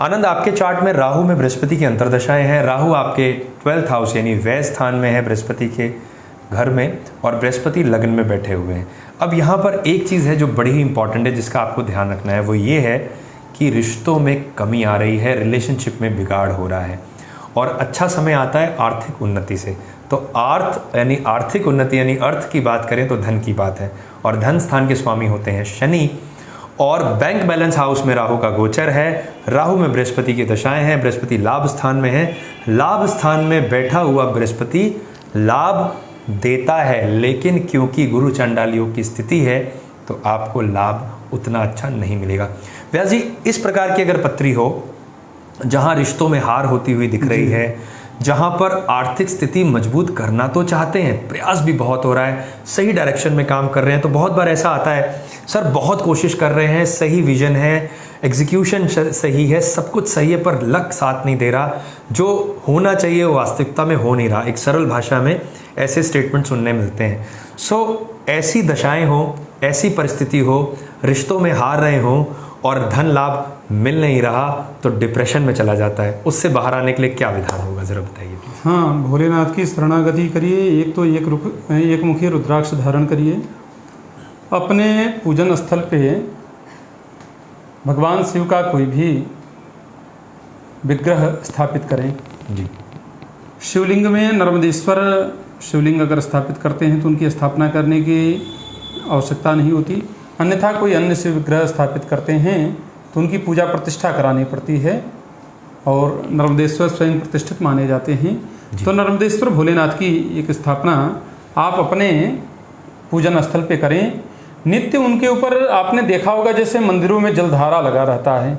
आनंद, आपके चार्ट में राहु में बृहस्पति की अंतर्दशाएं हैं। राहु आपके 12th हाउस यानी व्यय स्थान में है, बृहस्पति के घर में, और बृहस्पति लग्न में बैठे हुए हैं। अब यहाँ पर एक चीज़ है जो बड़ी ही इंपॉर्टेंट है, जिसका आपको ध्यान रखना है, वो ये है कि रिश्तों में कमी आ रही है, रिलेशनशिप में बिगाड़ हो रहा है और अच्छा समय आता है आर्थिक उन्नति से। तो आर्थिक उन्नति यानी अर्थ की बात करें तो धन की बात है, और धन स्थान के स्वामी होते हैं शनि, और बैंक बैलेंस हाउस में राहु का गोचर है। राहु में बृहस्पति की दशाएं हैं, बृहस्पति लाभ स्थान में है। लाभ स्थान में बैठा हुआ बृहस्पति लाभ देता है, लेकिन क्योंकि गुरु चंडाल योग की स्थिति है तो आपको लाभ उतना अच्छा नहीं मिलेगा। व्यास जी, इस प्रकार की अगर पत्री हो जहां रिश्तों में हार होती हुई दिख रही है, जहां पर आर्थिक स्थिति मजबूत करना तो चाहते हैं, प्रयास भी बहुत हो रहा है, सही डायरेक्शन में काम कर रहे हैं, तो बहुत बार ऐसा आता है सर बहुत कोशिश कर रहे हैं, सही विजन है, एग्जीक्यूशन सही है, सब कुछ सही है, पर लक साथ नहीं दे रहा, जो होना चाहिए वो वास्तविकता में हो नहीं रहा। एक सरल भाषा में ऐसे स्टेटमेंट सुनने मिलते हैं। ऐसी दशाएं हो, ऐसी परिस्थिति हो, रिश्तों में हार रहे हो और धन लाभ मिल नहीं रहा, तो डिप्रेशन में चला जाता है। उससे बाहर आने के लिए क्या विधान होगा, ज़रा बताइए प्लीज। हाँ, भोलेनाथ की शरणागति करिए। एक तो एक मुखी रुद्राक्ष धारण करिए। अपने पूजन स्थल पे भगवान शिव का कोई भी विग्रह स्थापित करें जी। शिवलिंग में नर्मदेश्वर शिवलिंग अगर स्थापित करते हैं तो उनकी स्थापना करने की आवश्यकता नहीं होती। अन्यथा कोई अन्य शिव विग्रह स्थापित करते हैं तो उनकी पूजा प्रतिष्ठा करानी पड़ती है, और नर्मदेश्वर स्वयं प्रतिष्ठित माने जाते हैं। तो नर्मदेश्वर भोलेनाथ की एक स्थापना आप अपने पूजन स्थल पे करें। नित्य उनके ऊपर आपने देखा होगा जैसे मंदिरों में जलधारा लगा रहता है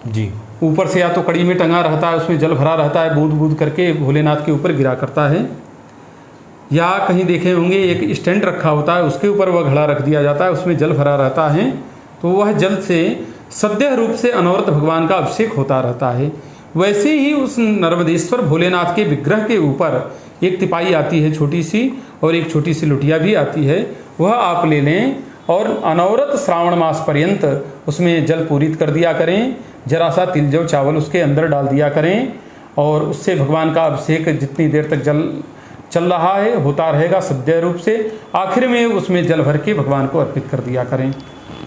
जी, ऊपर से या तो कड़ी में टंगा रहता है, उसमें जल भरा रहता है, बूंद बूंद करके भोलेनाथ के ऊपर गिरा करता है। या कहीं देखे होंगे एक स्टैंड रखा होता है, उसके ऊपर वह घड़ा रख दिया जाता है, उसमें जल भरा रहता है, तो वह जल से सद्य रूप से अनवरत भगवान का अभिषेक होता रहता है। वैसे ही उस नर्मदेश्वर भोलेनाथ के विग्रह के ऊपर एक तिपाई आती है छोटी सी, और एक छोटी सी लुटिया भी आती है, वह आप ले लें और अनवरत श्रावण मास पर्यंत उसमें जल पूरित कर दिया करें। जरा सा तिल जव चावल उसके अंदर डाल दिया करें, और उससे भगवान का अभिषेक जितनी देर तक जल चल रहा है होता रहेगा सद्य रूप से। आखिर में उसमें जल भर के भगवान को अर्पित कर दिया करें,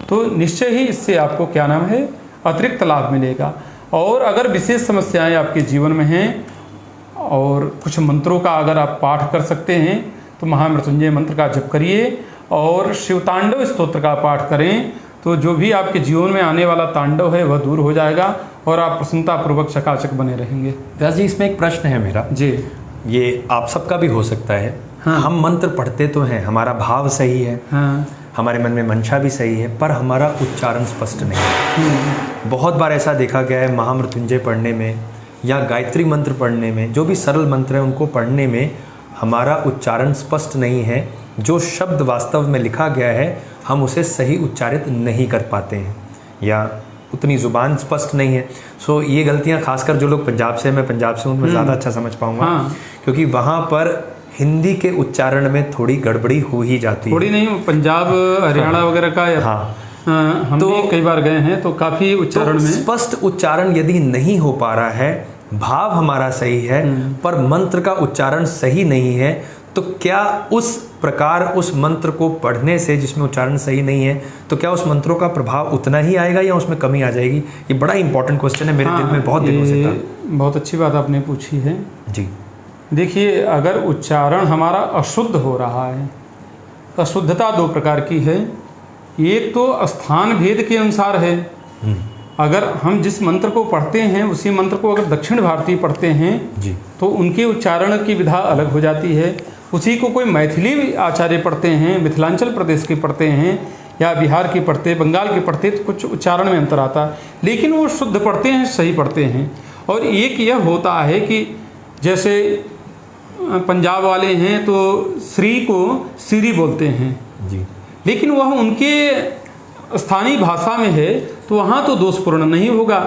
तो निश्चय ही इससे आपको क्या नाम है अतिरिक्त लाभ मिलेगा। और अगर विशेष समस्याएं आपके जीवन में हैं और कुछ मंत्रों का अगर आप पाठ कर सकते हैं तो महामृत्युंजय मंत्र का जप करिए और शिवतांडव स्तोत्र का पाठ करें, तो जो भी आपके जीवन में आने वाला तांडव है वह दूर हो जाएगा और आप प्रसन्नतापूर्वक चकाचक बने रहेंगे। व्यास जी, इसमें एक प्रश्न है मेरा जी, ये आप सबका भी हो सकता है। हाँ। हम मंत्र पढ़ते तो हैं, हमारा भाव सही है, हाँ, हमारे मन में मंशा भी सही है, पर हमारा उच्चारण स्पष्ट नहीं है। बहुत बार ऐसा देखा गया है महामृत्युंजय पढ़ने में या गायत्री मंत्र पढ़ने में, जो भी सरल मंत्र हैं उनको पढ़ने में हमारा उच्चारण स्पष्ट नहीं है, जो शब्द वास्तव में लिखा गया है हम उसे सही उच्चारित नहीं कर पाते हैं, या उतनी ज़ुबान स्पष्ट नहीं है। सो ये गलतियां खासकर जो लोग पंजाब से, मैं पंजाब से हूँ, मैं ज़्यादा अच्छा समझ पाऊँगा। हाँ। क्योंकि वहाँ पर हिंदी के उच्चारण में थोड़ी गड़बड़ी हो ही जाती है। थोड़ी नहीं, पंजाब हरियाणा वगैरह का, हाँ, हम तो भी कई बार गए हैं, तो काफ़ी उच्चारण में स्पष्ट उच्चारण यदि नहीं हो पा रहा है, भाव हमारा सही है पर मंत्र का उच्चारण सही नहीं है, तो क्या उस प्रकार उस मंत्र को पढ़ने से, जिसमें उच्चारण सही नहीं है, तो क्या उस मंत्रों का प्रभाव उतना ही आएगा या उसमें कमी आ जाएगी? ये बड़ा इंपॉर्टेंट क्वेश्चन है, मेरे दिल में बहुत दिनों से था। बहुत अच्छी बात आपने पूछी है जी। देखिए, अगर उच्चारण हमारा अशुद्ध हो रहा है, अशुद्धता दो प्रकार की है। एक तो स्थान भेद के अनुसार है। अगर हम जिस मंत्र को पढ़ते हैं उसी मंत्र को अगर दक्षिण भारतीय पढ़ते हैं जी, तो उनके उच्चारण की विधा अलग हो जाती है। उसी को कोई मैथिली आचार्य पढ़ते हैं, मिथिलांचल प्रदेश के पढ़ते हैं, या बिहार की पढ़ते, बंगाल के पढ़ते, तो कुछ उच्चारण में अंतर आता है, लेकिन वो शुद्ध पढ़ते हैं, सही पढ़ते हैं। और एक यह होता है कि जैसे पंजाब वाले हैं तो श्री को सिरी बोलते हैं जी, लेकिन वह उनके स्थानीय भाषा में है तो वहाँ तो दोषपूर्ण नहीं होगा।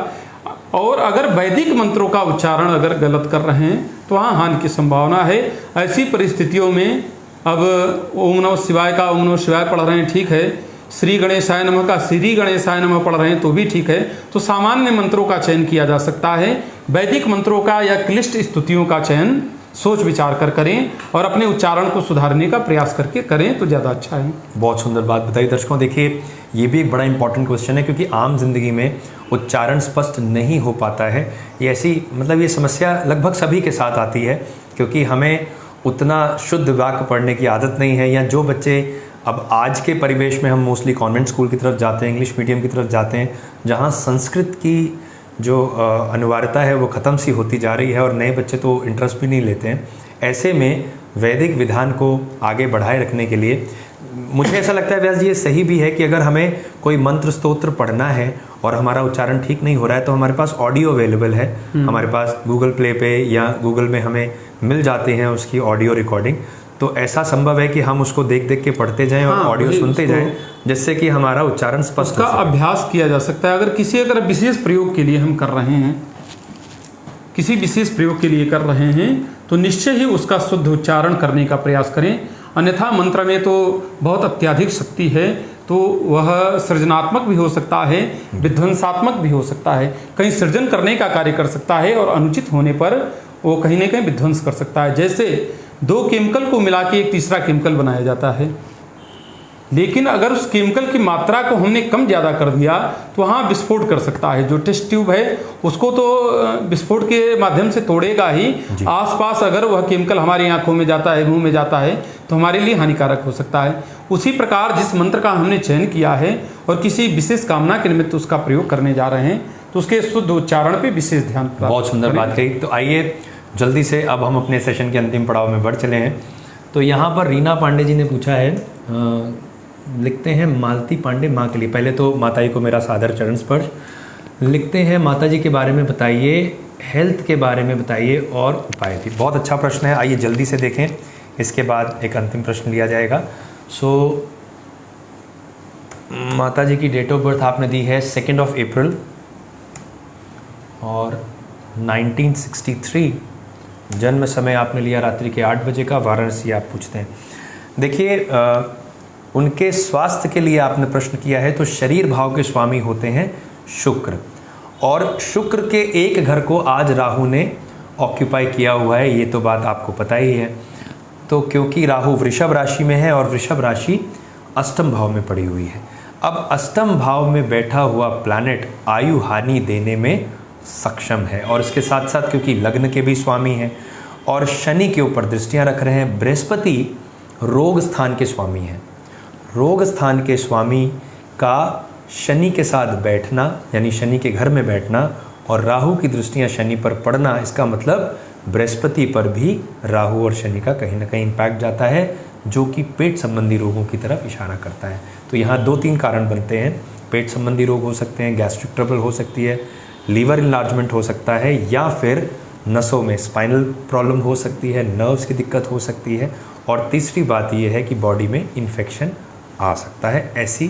और अगर वैदिक मंत्रों का उच्चारण अगर गलत कर रहे हैं तो वहाँ हानि की संभावना है। ऐसी परिस्थितियों में अब ओम नमः शिवाय का ओम नमः शिवाय पढ़ रहे हैं, ठीक है, श्री गणेशाय नमः का श्री गणेशाय नमः पढ़ रहे हैं तो भी ठीक है। तो सामान्य मंत्रों का चयन किया जा सकता है, वैदिक मंत्रों का या क्लिष्ट स्तुतियों का चयन सोच विचार कर करें और अपने उच्चारण को सुधारने का प्रयास करके करें तो ज़्यादा अच्छा है। बहुत सुंदर बात बताई दर्शकों। देखिए, ये भी एक बड़ा इंपॉर्टेंट क्वेश्चन है, क्योंकि आम जिंदगी में उच्चारण स्पष्ट नहीं हो पाता है। ये ऐसी ये समस्या लगभग सभी के साथ आती है, क्योंकि हमें उतना शुद्ध वाक्य पढ़ने की आदत नहीं है, या जो बच्चे अब आज के परिवेश में हम मोस्टली कॉन्वेंट स्कूल की तरफ जाते हैं, इंग्लिश मीडियम की तरफ जाते हैं, जहाँ संस्कृत की जो अनिवार्यता है वो ख़त्म सी होती जा रही है और नए बच्चे तो इंटरेस्ट भी नहीं लेते हैं। ऐसे में वैदिक विधान को आगे बढ़ाए रखने के लिए मुझे ऐसा लगता है व्यास जी, ये सही भी है कि अगर हमें कोई मंत्र स्तोत्र पढ़ना है और हमारा उच्चारण ठीक नहीं हो रहा है तो हमारे पास ऑडियो अवेलेबल है, हमारे पास गूगल प्ले पे या गूगल में हमें मिल जाते हैं उसकी ऑडियो रिकॉर्डिंग। तो ऐसा संभव है कि हम उसको देख देख के पढ़ते जाएं और ऑडियो सुनते जाएं, जिससे कि हमारा उच्चारण स्पष्ट का अभ्यास किया जा सकता है। अगर विशेष प्रयोग के लिए हम कर रहे हैं, किसी विशेष प्रयोग के लिए कर रहे हैं तो निश्चय ही उसका शुद्ध उच्चारण करने का प्रयास करें। अन्यथा मंत्र में तो बहुत अत्यधिक शक्ति है, तो वह सृजनात्मक भी हो सकता है, विध्वंसात्मक भी हो सकता है। कहीं सृजन करने का कार्य कर सकता है और अनुचित होने पर वो कहीं ना कहीं विध्वंस कर सकता है। जैसे दो केमिकल को मिला के एक तीसरा केमिकल बनाया जाता है, लेकिन अगर उस केमिकल की मात्रा को हमने कम ज़्यादा कर दिया तो वहाँ विस्फोट कर सकता है। जो टेस्ट ट्यूब है उसको तो विस्फोट के माध्यम से तोड़ेगा ही, आसपास अगर वह केमिकल हमारी आंखों में जाता है, मुंह में जाता है, तो हमारे लिए हानिकारक हो सकता है। उसी प्रकार जिस मंत्र का हमने चयन किया है और किसी विशेष कामना के निमित्त उसका प्रयोग करने जा रहे हैं तो उसके शुद्ध उच्चारण पर विशेष ध्यान। बहुत सुंदर बात कही। तो आइए जल्दी से अब हम अपने सेशन के अंतिम पड़ाव में बढ़ चले हैं। तो यहाँ पर रीना पांडे जी ने पूछा है, लिखते हैं मालती पांडे माँ के लिए। पहले तो माता जी को मेरा सादर चरण स्पर्श। लिखते हैं, माता जी के बारे में बताइए, हेल्थ के बारे में बताइए और उपाय भी। बहुत अच्छा प्रश्न है, आइए जल्दी से देखें, इसके बाद एक अंतिम प्रश्न लिया जाएगा। माता जी की डेट ऑफ बर्थ आपने दी है 2 अप्रैल और 1963। जन्म समय आपने लिया रात्रि के 8 बजे का, वाराणसी आप पूछते हैं। देखिए, उनके स्वास्थ्य के लिए आपने प्रश्न किया है, तो शरीर भाव के स्वामी होते हैं शुक्र, और शुक्र के एक घर को आज राहु ने ऑक्यूपाई किया हुआ है, ये तो बात आपको पता ही है। तो क्योंकि राहु वृषभ राशि में है और वृषभ राशि अष्टम भाव में पड़ी हुई है, अब अष्टम भाव में बैठा हुआ प्लैनेट आयु हानि देने में सक्षम है। और इसके साथ साथ क्योंकि लग्न के भी स्वामी हैं और शनि के ऊपर दृष्टियां रख रहे हैं, बृहस्पति रोग स्थान के स्वामी हैं। रोग स्थान के स्वामी का शनि के साथ बैठना, यानी शनि के घर में बैठना, और राहु की दृष्टियां शनि पर पड़ना, इसका मतलब बृहस्पति पर भी राहु और शनि का कहीं ना कहीं इम्पैक्ट जाता है, जो कि पेट संबंधी रोगों की तरफ इशारा करता है। तो यहाँ 2-3 कारण बनते हैं। पेट संबंधी रोग हो सकते हैं, गैस्ट्रिक ट्रबल हो सकती है, लीवर इन्लार्जमेंट हो सकता है, या फिर नसों में स्पाइनल प्रॉब्लम हो सकती है, नर्व्स की दिक्कत हो सकती है, और तीसरी बात ये है कि बॉडी में इन्फेक्शन आ सकता है। ऐसी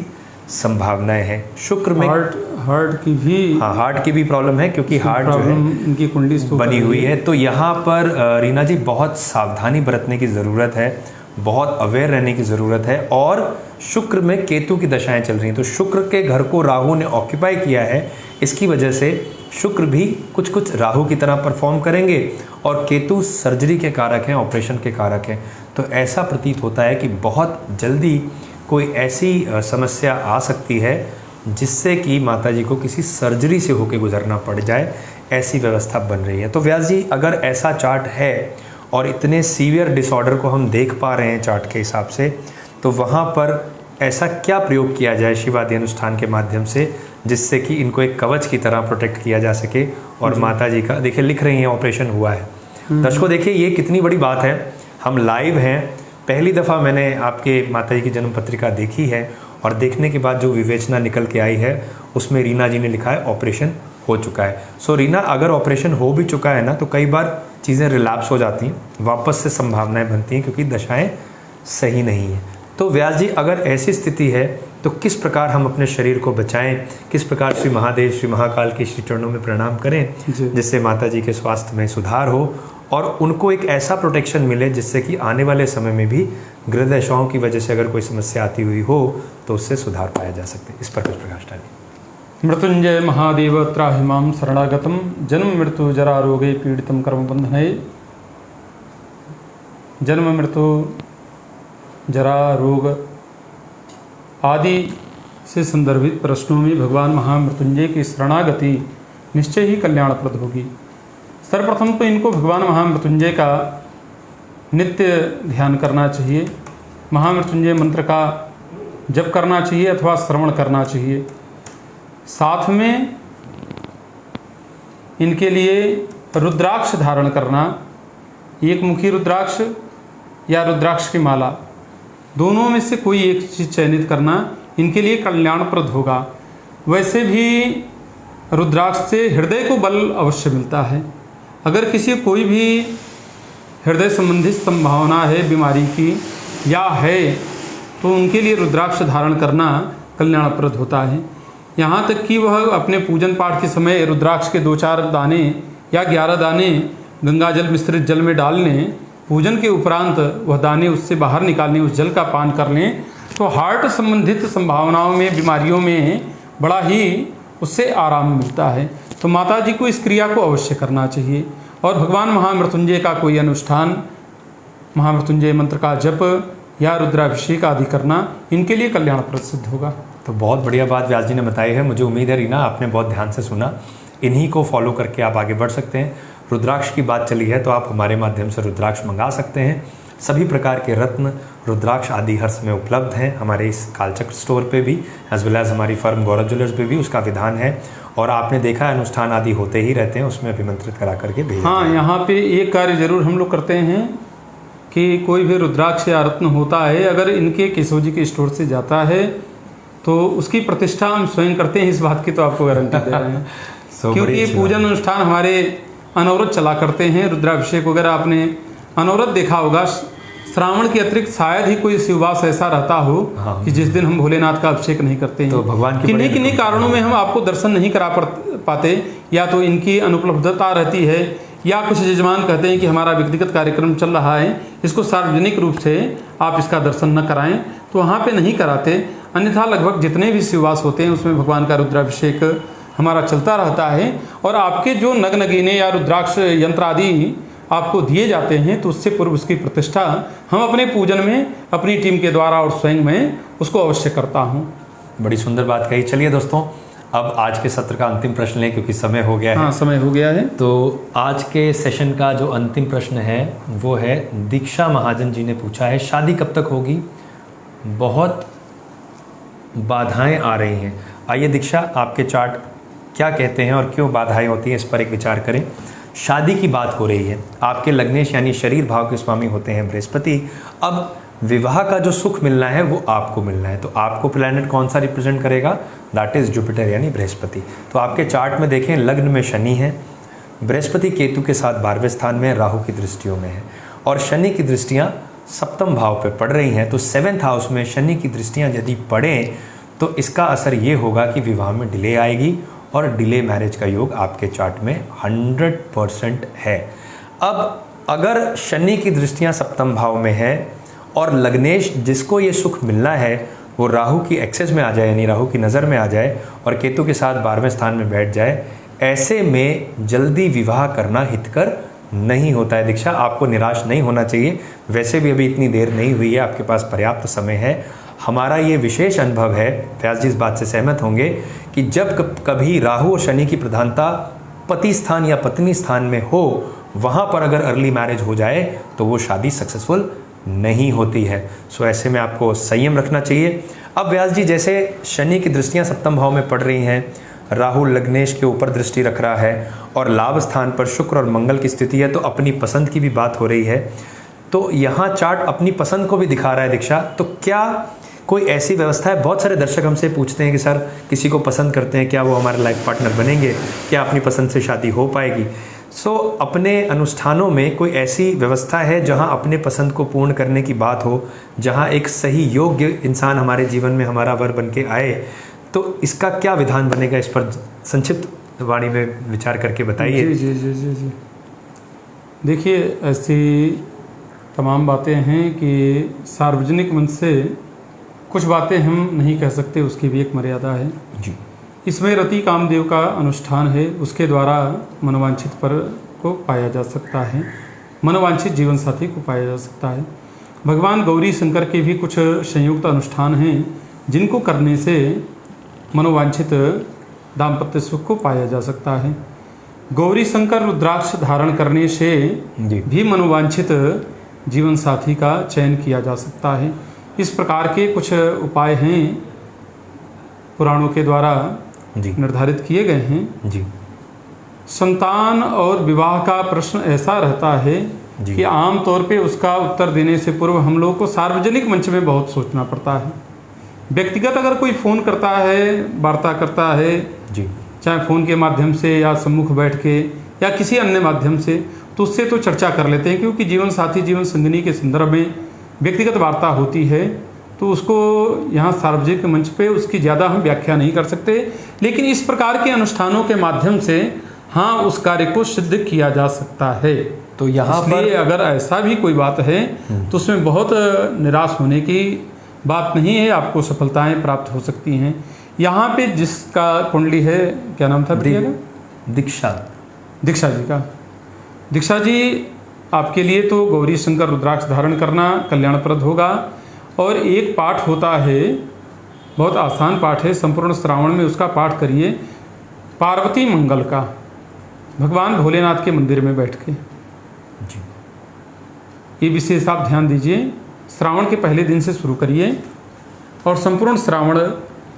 संभावनाएं हैं। शुक्र में हार्ट की भी, हाँ, हार्ट की भी प्रॉब्लम है, क्योंकि हार्ट जो है इनकी कुंडली बनी हुई है। तो यहाँ पर रीना जी बहुत सावधानी बरतने की ज़रूरत है, बहुत अवेयर रहने की ज़रूरत है। और शुक्र में केतु की दशाएं चल रही हैं, तो शुक्र के घर को राहु ने ऑक्यूपाई किया है, इसकी वजह से शुक्र भी कुछ कुछ राहु की तरह परफॉर्म करेंगे, और केतु सर्जरी के कारक हैं, ऑपरेशन के कारक हैं। तो ऐसा प्रतीत होता है कि बहुत जल्दी कोई ऐसी समस्या आ सकती है जिससे कि माताजी को किसी सर्जरी से होकर गुजरना पड़ जाए, ऐसी व्यवस्था बन रही है। तो व्यास जी, अगर ऐसा चार्ट है और इतने सीवियर डिसऑर्डर को हम देख पा रहे हैं चार्ट के हिसाब से, तो वहाँ पर ऐसा क्या प्रयोग किया जाए शिवादि अनुष्ठान के माध्यम से, जिससे कि इनको एक कवच की तरह प्रोटेक्ट किया जा सके। और माताजी का देखिए लिख रही हैं ऑपरेशन हुआ है। दर्शकों देखिए ये कितनी बड़ी बात है, हम लाइव हैं, पहली दफ़ा मैंने आपके माताजी की जन्म पत्रिका देखी है, और देखने के बाद जो विवेचना निकल के आई है उसमें रीना जी ने लिखा है ऑपरेशन हो चुका है। सो रीना, अगर ऑपरेशन हो भी चुका है ना, तो कई बार चीज़ें रिलैप्स हो जाती हैं, वापस से संभावनाएं बनती हैं, क्योंकि दशाएं सही नहीं हैं। तो व्यास जी, अगर ऐसी स्थिति है तो किस प्रकार हम अपने शरीर को बचाएं, किस प्रकार श्री महादेव श्री महाकाल के श्री चरणों में प्रणाम करें, जिससे माता जी के स्वास्थ्य में सुधार हो और उनको एक ऐसा प्रोटेक्शन मिले जिससे कि आने वाले समय में भी गृह दशाओं की वजह से अगर कोई समस्या आती हुई हो तो उससे सुधार पाया जा सकते। इस पर कुछ प्रकाश डालिए। मृत्युंजय महादेव त्राहि मां शरणागतम जन्म मृत्यु जरा रोगे पीड़ितम कर्म बंधने। जन्म मृत्यु जरा रोग आदि से संदर्भित प्रश्नों में भगवान महामृत्युंजय की शरणागति निश्चय ही कल्याणप्रद होगी। सर्वप्रथम तो इनको भगवान महामृत्युंजय का नित्य ध्यान करना चाहिए, महामृत्युंजय मंत्र का जप करना चाहिए अथवा श्रवण करना चाहिए। साथ में इनके लिए रुद्राक्ष धारण करना, एक मुखी रुद्राक्ष या रुद्राक्ष की माला, दोनों में से कोई एक चीज़ चयनित करना इनके लिए कल्याणप्रद होगा। वैसे भी रुद्राक्ष से हृदय को बल अवश्य मिलता है। अगर किसी कोई भी हृदय संबंधित संभावना है बीमारी की या है, तो उनके लिए रुद्राक्ष धारण करना कल्याणप्रद होता है। यहाँ तक कि वह अपने पूजन पाठ के समय रुद्राक्ष के 2-4 दाने या 11 दाने गंगा जल मिश्रित जल में डाल लें, पूजन के उपरांत वह दाने उससे बाहर निकालने, उस जल का पान कर लें, तो हार्ट संबंधित संभावनाओं में, बीमारियों में बड़ा ही उससे आराम मिलता है। तो माता जी को इस क्रिया को अवश्य करना चाहिए। और भगवान महामृत्युंजय का कोई अनुष्ठान, महामृत्युंजय मंत्र का जप या रुद्राभिषेक आदि करना इनके लिए कल्याणप्रद सिद्ध होगा। तो बहुत बढ़िया बात व्यास जी ने बताई है। मुझे उम्मीद है रीना आपने बहुत ध्यान से सुना, इन्हीं को फॉलो करके आप आगे बढ़ सकते हैं। रुद्राक्ष की बात चली है तो आप हमारे माध्यम से रुद्राक्ष मंगा सकते हैं। सभी प्रकार के रत्न, रुद्राक्ष आदि हर समय उपलब्ध हैं हमारे इस कालचक्र स्टोर पे भी, एज वेल एज हमारी फर्म गौरव ज्वेलर्स पे भी उसका विधान है। और आपने देखा है अनुष्ठान आदि होते ही रहते हैं, उसमें अभिमंत्रित करा करके भेज। हाँ, यहाँ पे एक कार्य जरूर हम लोग करते हैं कि कोई भी रुद्राक्ष या रत्न होता है, अगर इनके केशव जी के स्टोर से जाता है तो उसकी प्रतिष्ठा हम स्वयं करते हैं। इस बात की तो आपको गारंटी दे रहे हैं क्योंकि पूजन अनुष्ठान हमारे अनवरत चला करते हैं। रुद्राभिषेक वगैरह आपने अनवरत देखा होगा। श्रावण के अतिरिक्त शायद ही कोई शिववास ऐसा रहता हो कि जिस दिन हम भोलेनाथ का अभिषेक नहीं करते हैं। तो भगवान की किन्हीं कारणों में हम आपको दर्शन नहीं करा पाते, या तो इनकी अनुपलब्धता रहती है, या कुछ यजमान कहते हैं कि हमारा व्यक्तिगत कार्यक्रम चल रहा है, इसको सार्वजनिक रूप से आप इसका दर्शन न कराएं, तो वहाँ पे नहीं कराते। अन्यथा लगभग जितने भी शिववास होते हैं उसमें भगवान का रुद्राभिषेक हमारा चलता रहता है। और आपके जो नग नगीने या रुद्राक्ष यंत्र आदि आपको दिए जाते हैं, तो उससे पूर्व उसकी प्रतिष्ठा हम अपने पूजन में अपनी टीम के द्वारा और स्वयं में उसको अवश्य करता हूँ। बड़ी सुंदर बात कही। चलिए दोस्तों, अब आज के सत्र का अंतिम प्रश्न लें क्योंकि समय हो गया है। हाँ, समय हो गया है। तो आज के सेशन का जो अंतिम प्रश्न है वो है, दीक्षा महाजन जी ने पूछा है, शादी कब तक होगी, बहुत बाधाएं आ रही हैं। आइए दीक्षा, आपके चार्ट क्या कहते हैं और क्यों बाधाएं होती हैं, इस पर एक विचार करें। शादी की बात हो रही है, आपके लग्नेश यानी शरीर भाव के स्वामी होते हैं बृहस्पति। अब विवाह का जो सुख मिलना है वो आपको मिलना है। तो आपको प्लैनेट कौन सा रिप्रेजेंट करेगा? दैट इज़ जुपिटर यानी बृहस्पति। तो आपके चार्ट में देखें, लग्न में शनि है, बृहस्पति केतु के साथ 12वें स्थान में, राहु की दृष्टियों में है और शनि की दृष्टियाँ सप्तम भाव पे पड़ रही हैं। तो 7th हाउस में शनि की दृष्टियाँ यदि पड़ें तो इसका असर ये होगा कि विवाह में डिले आएगी और डिले मैरिज का योग आपके चार्ट में 100% है। अब अगर शनि की दृष्टियाँ सप्तम भाव में है और लग्नेश जिसको ये सुख मिलना है वो राहु की एक्सेस में आ जाए यानी राहु की नज़र में आ जाए और केतु के साथ 12वें स्थान में बैठ जाए, ऐसे में जल्दी विवाह करना हितकर नहीं होता है। दीक्षा, आपको निराश नहीं होना चाहिए। वैसे भी अभी इतनी देर नहीं हुई है, आपके पास पर्याप्त समय है। हमारा ये विशेष अनुभव है, व्यास जी इस बात से सहमत होंगे, कि जब कभी राहु और शनि की प्रधानता पति स्थान या पत्नी स्थान में हो, वहाँ पर अगर अर्ली मैरिज हो जाए तो वो शादी सक्सेसफुल नहीं होती है। सो ऐसे में आपको संयम रखना चाहिए। अब व्यास जी, जैसे शनि की दृष्टियाँ सप्तम भाव में पड़ रही हैं, राहु लग्नेश के ऊपर दृष्टि रख रहा है और लाभ स्थान पर शुक्र और मंगल की स्थिति है, तो अपनी पसंद की भी बात हो रही है। तो यहाँ चार्ट अपनी पसंद को भी दिखा रहा है। दीक्षा, तो क्या कोई ऐसी व्यवस्था है? बहुत सारे दर्शक हमसे पूछते हैं कि सर किसी को पसंद करते हैं, क्या वो हमारे लाइफ पार्टनर बनेंगे, क्या अपनी पसंद से शादी हो पाएगी? अपने अनुष्ठानों में कोई ऐसी व्यवस्था है जहाँ अपने पसंद को पूर्ण करने की बात हो, जहाँ एक सही योग्य इंसान हमारे जीवन में हमारा वर बन के आए, तो इसका क्या विधान बनेगा? इस पर संक्षिप्त वाणी में विचार करके बताइए। जी जी जी जी जी देखिए, ऐसी तमाम बातें हैं कि सार्वजनिक मंच से कुछ बातें हम नहीं कह सकते, उसकी भी एक मर्यादा है जी। इसमें रति कामदेव का अनुष्ठान है, उसके द्वारा मनोवांछित पर को पाया जा सकता है, मनोवांछित जीवन साथी को पाया जा सकता है। भगवान गौरी शंकर के भी कुछ संयुक्त अनुष्ठान हैं जिनको करने से मनोवांछित दाम्पत्य सुख को पाया जा सकता है। गौरी शंकर रुद्राक्ष धारण करने से भी मनोवांछित जीवन साथी का चयन किया जा सकता है। इस प्रकार के कुछ उपाय हैं, पुराणों के द्वारा निर्धारित किए गए हैं जी। संतान और विवाह का प्रश्न ऐसा रहता है कि आम तौर पे उसका उत्तर देने से पूर्व हम लोगों को सार्वजनिक मंच में बहुत सोचना पड़ता है। व्यक्तिगत अगर कोई फ़ोन करता है, वार्ता करता है जी, चाहे फ़ोन के माध्यम से या सम्मुख बैठ के या किसी अन्य माध्यम से, तो उससे तो चर्चा कर लेते हैं, क्योंकि जीवन साथी जीवन संगिनी के संदर्भ में व्यक्तिगत वार्ता होती है, तो उसको यहाँ सार्वजनिक मंच पे उसकी ज़्यादा हम व्याख्या नहीं कर सकते। लेकिन इस प्रकार के अनुष्ठानों के माध्यम से हाँ उस कार्य को सिद्ध किया जा सकता है। तो यहाँ पर अगर ऐसा भी कोई बात है तो उसमें बहुत निराश होने की बात नहीं है, आपको सफलताएं प्राप्त हो सकती हैं। यहाँ पे जिसका कुंडली है, क्या नाम था दीक्षा जी का, दीक्षा जी आपके लिए तो गौरी शंकर रुद्राक्ष धारण करना कल्याणप्रद होगा। और एक पाठ होता है, बहुत आसान पाठ है, संपूर्ण श्रावण में उसका पाठ करिए, पार्वती मंगल का, भगवान भोलेनाथ के मंदिर में बैठ के। ये विशेष आप ध्यान दीजिए, श्रावण के पहले दिन से शुरू करिए और संपूर्ण श्रावण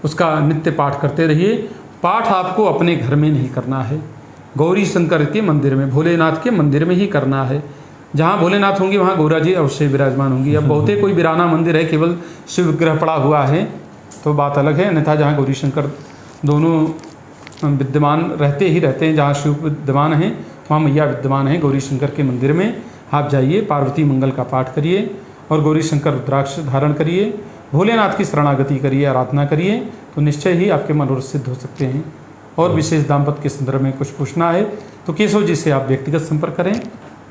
उसका नित्य पाठ करते रहिए। पाठ आपको अपने घर में नहीं करना है, गौरी शंकर के मंदिर में, भोलेनाथ के मंदिर में ही करना है। जहाँ भोलेनाथ होंगे वहाँ गौरा जी अवश्य विराजमान होंगी। अब बहुते कोई वीराना मंदिर है, केवल शिव विग्रह पड़ा हुआ है तो बात अलग है, अन्यथा जहाँ गौरी शंकर दोनों विद्यमान रहते हैं, जहाँ शिव विद्यमान हैं वहाँ मैया विद्यमान है। गौरी शंकर के मंदिर में आप जाइए, पार्वती मंगल का पाठ करिए और गौरी शंकर रुद्राक्ष धारण करिए, भोलेनाथ की शरणागति करिए, आराधना करिए, तो निश्चय ही आपके मनोरथ सिद्ध हो सकते हैं। और विशेष दाम्पत्य के संदर्भ में कुछ पूछना है तो केशव जी से आप व्यक्तिगत संपर्क करें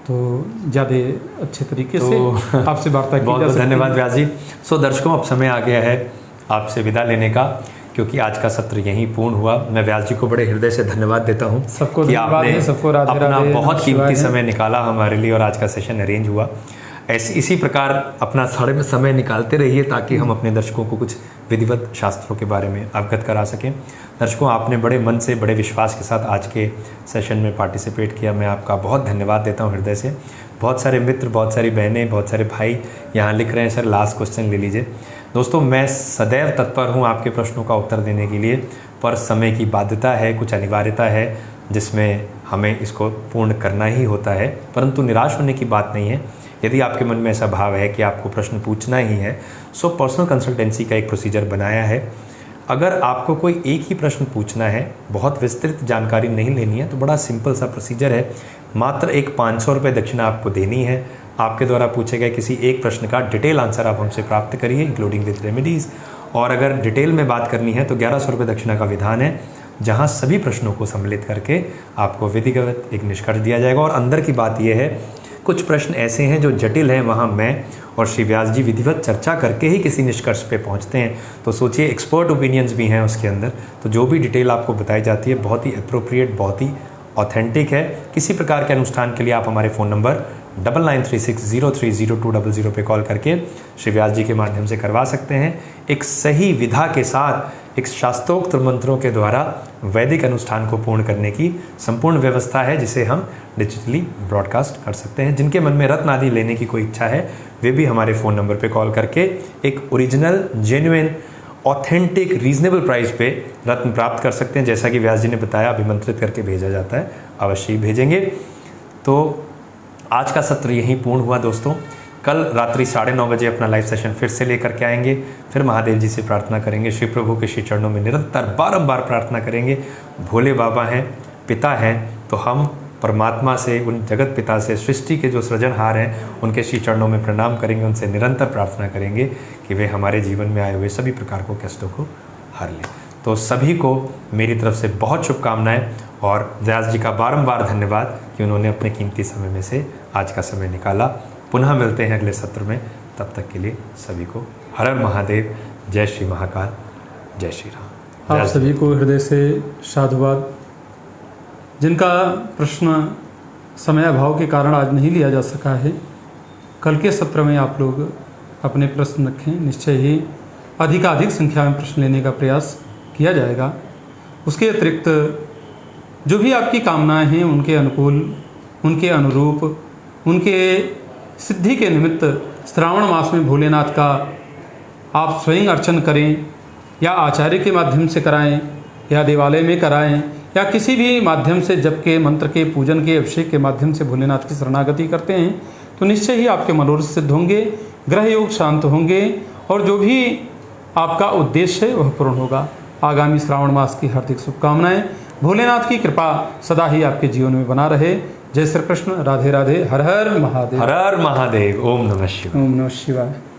तो ज़्यादा अच्छे तरीके से आपसे वार्ता की जा सकती है। बहुत धन्यवाद व्यास जी। दर्शकों, अब समय आ गया है आपसे विदा लेने का, क्योंकि आज का सत्र यहीं पूर्ण हुआ। मैं व्यास जी को बड़े हृदय से धन्यवाद देता हूँ सबको कि आपने अपना बहुत कीमती समय समय निकाला हमारे लिए और आज का सेशन अरेंज हुआ। इसी प्रकार अपना समय निकालते रहिए ताकि हम अपने दर्शकों को कुछ विधिवत शास्त्रों के बारे में अवगत करा सकें। दर्शकों, आपने बड़े मन से, बड़े विश्वास के साथ आज के सेशन में पार्टिसिपेट किया, मैं आपका बहुत धन्यवाद देता हूं हृदय से। बहुत सारे मित्र, बहुत सारी बहनें, बहुत सारे भाई यहाँ लिख रहे हैं सर लास्ट क्वेश्चन ले लीजिए। दोस्तों, मैं सदैव तत्पर हूँ आपके प्रश्नों का उत्तर देने के लिए, पर समय की बाध्यता है, कुछ अनिवार्यता है जिसमें हमें इसको पूर्ण करना ही होता है, परंतु निराश होने की बात नहीं है। यदि आपके मन में ऐसा भाव है कि आपको प्रश्न पूछना ही है, सो पर्सनल कंसल्टेंसी का एक प्रोसीजर बनाया है। अगर आपको कोई एक ही प्रश्न पूछना है, बहुत विस्तृत जानकारी नहीं लेनी है, तो बड़ा सिंपल सा प्रोसीजर है। मात्र एक 500 रुपये दक्षिणा आपको देनी है। आपके द्वारा पूछे गए किसी एक प्रश्न का डिटेल आंसर आप हमसे प्राप्त करिए, इंक्लूडिंग विद रेमेडीज़। और अगर डिटेल में बात करनी है तो 1100 रुपये दक्षिणा का विधान है, जहां सभी प्रश्नों को सम्मिलित करके आपको विधिगत एक निष्कर्ष दिया जाएगा। और अंदर की बात यह है, कुछ प्रश्न ऐसे हैं जो जटिल हैं, वहाँ मैं और श्री व्यास जी विधिवत चर्चा करके ही किसी निष्कर्ष पे पहुँचते हैं। तो सोचिए, एक्सपर्ट ओपिनियंस भी हैं उसके अंदर। तो जो भी डिटेल आपको बताई जाती है बहुत ही अप्रोप्रिएट, बहुत ही ऑथेंटिक है। किसी प्रकार के अनुष्ठान के लिए आप हमारे फ़ोन नंबर 9936030200 पे कॉल करके श्री व्यास जी के माध्यम से करवा सकते हैं। एक सही विधा के साथ एक शास्त्रोक्त मंत्रों के द्वारा वैदिक अनुष्ठान को पूर्ण करने की संपूर्ण व्यवस्था है, जिसे हम डिजिटली ब्रॉडकास्ट कर सकते हैं। जिनके मन में रत्न आदि लेने की कोई इच्छा है, वे भी हमारे फ़ोन नंबर पे कॉल करके एक original, genuine, authentic, reasonable price पे रत्न प्राप्त कर सकते हैं। जैसा कि व्यास जी ने बताया, अभिमंत्रित करके भेजा जाता है, अवश्य ही भेजेंगे। तो आज का सत्र यहीं पूर्ण हुआ दोस्तों। कल रात्रि 9:30 बजे अपना लाइव सेशन फिर से लेकर के आएंगे। फिर महादेव जी से प्रार्थना करेंगे, श्री प्रभु के श्री चरणों में निरंतर बारंबार प्रार्थना करेंगे। भोले बाबा हैं, पिता हैं, तो हम परमात्मा से, उन जगत पिता से, सृष्टि के जो सृजनहार हैं, उनके श्री चरणों में प्रणाम करेंगे, उनसे निरंतर प्रार्थना करेंगे कि वे हमारे जीवन में आए हुए सभी प्रकार को कष्टों को हर लें। तो सभी को मेरी तरफ से बहुत शुभकामनाएं और व्यास जी का बारंबार धन्यवाद कि उन्होंने अपने कीमती समय में से आज का समय निकाला। पुनः मिलते हैं अगले सत्र में, तब तक के लिए सभी को हर हर महादेव, जय श्री महाकाल, जय श्री राम। आप सभी को हृदय से साधुवाद। जिनका प्रश्न समय अभाव के कारण आज नहीं लिया जा सका है, कल के सत्र में आप लोग अपने प्रश्न रखें, निश्चय ही अधिकाधिक संख्या में प्रश्न लेने का प्रयास किया जाएगा। उसके अतिरिक्त जो भी आपकी कामनाएं हैं, उनके अनुकूल, उनके अनुरूप, उनके सिद्धि के निमित्त श्रावण मास में भोलेनाथ का आप स्वयं अर्चन करें, या आचार्य के माध्यम से कराएं, या देवालय में कराएं, या किसी भी माध्यम से जप के, मंत्र के, पूजन के, अभिषेक के माध्यम से भोलेनाथ की शरणागति करते हैं, तो निश्चय ही आपके मनोरथ सिद्ध होंगे, ग्रह योग शांत होंगे, और जो भी आपका उद्देश्य है वह पूर्ण होगा। आगामी श्रावण मास की हार्दिक शुभकामनाएं। भोलेनाथ की कृपा सदा ही आपके जीवन में बना रहे। जय श्री कृष्ण, राधे राधे, हर हर महादेव। हर हर महादेव। ओम नमः शिवाय। ओम नमः शिवाय।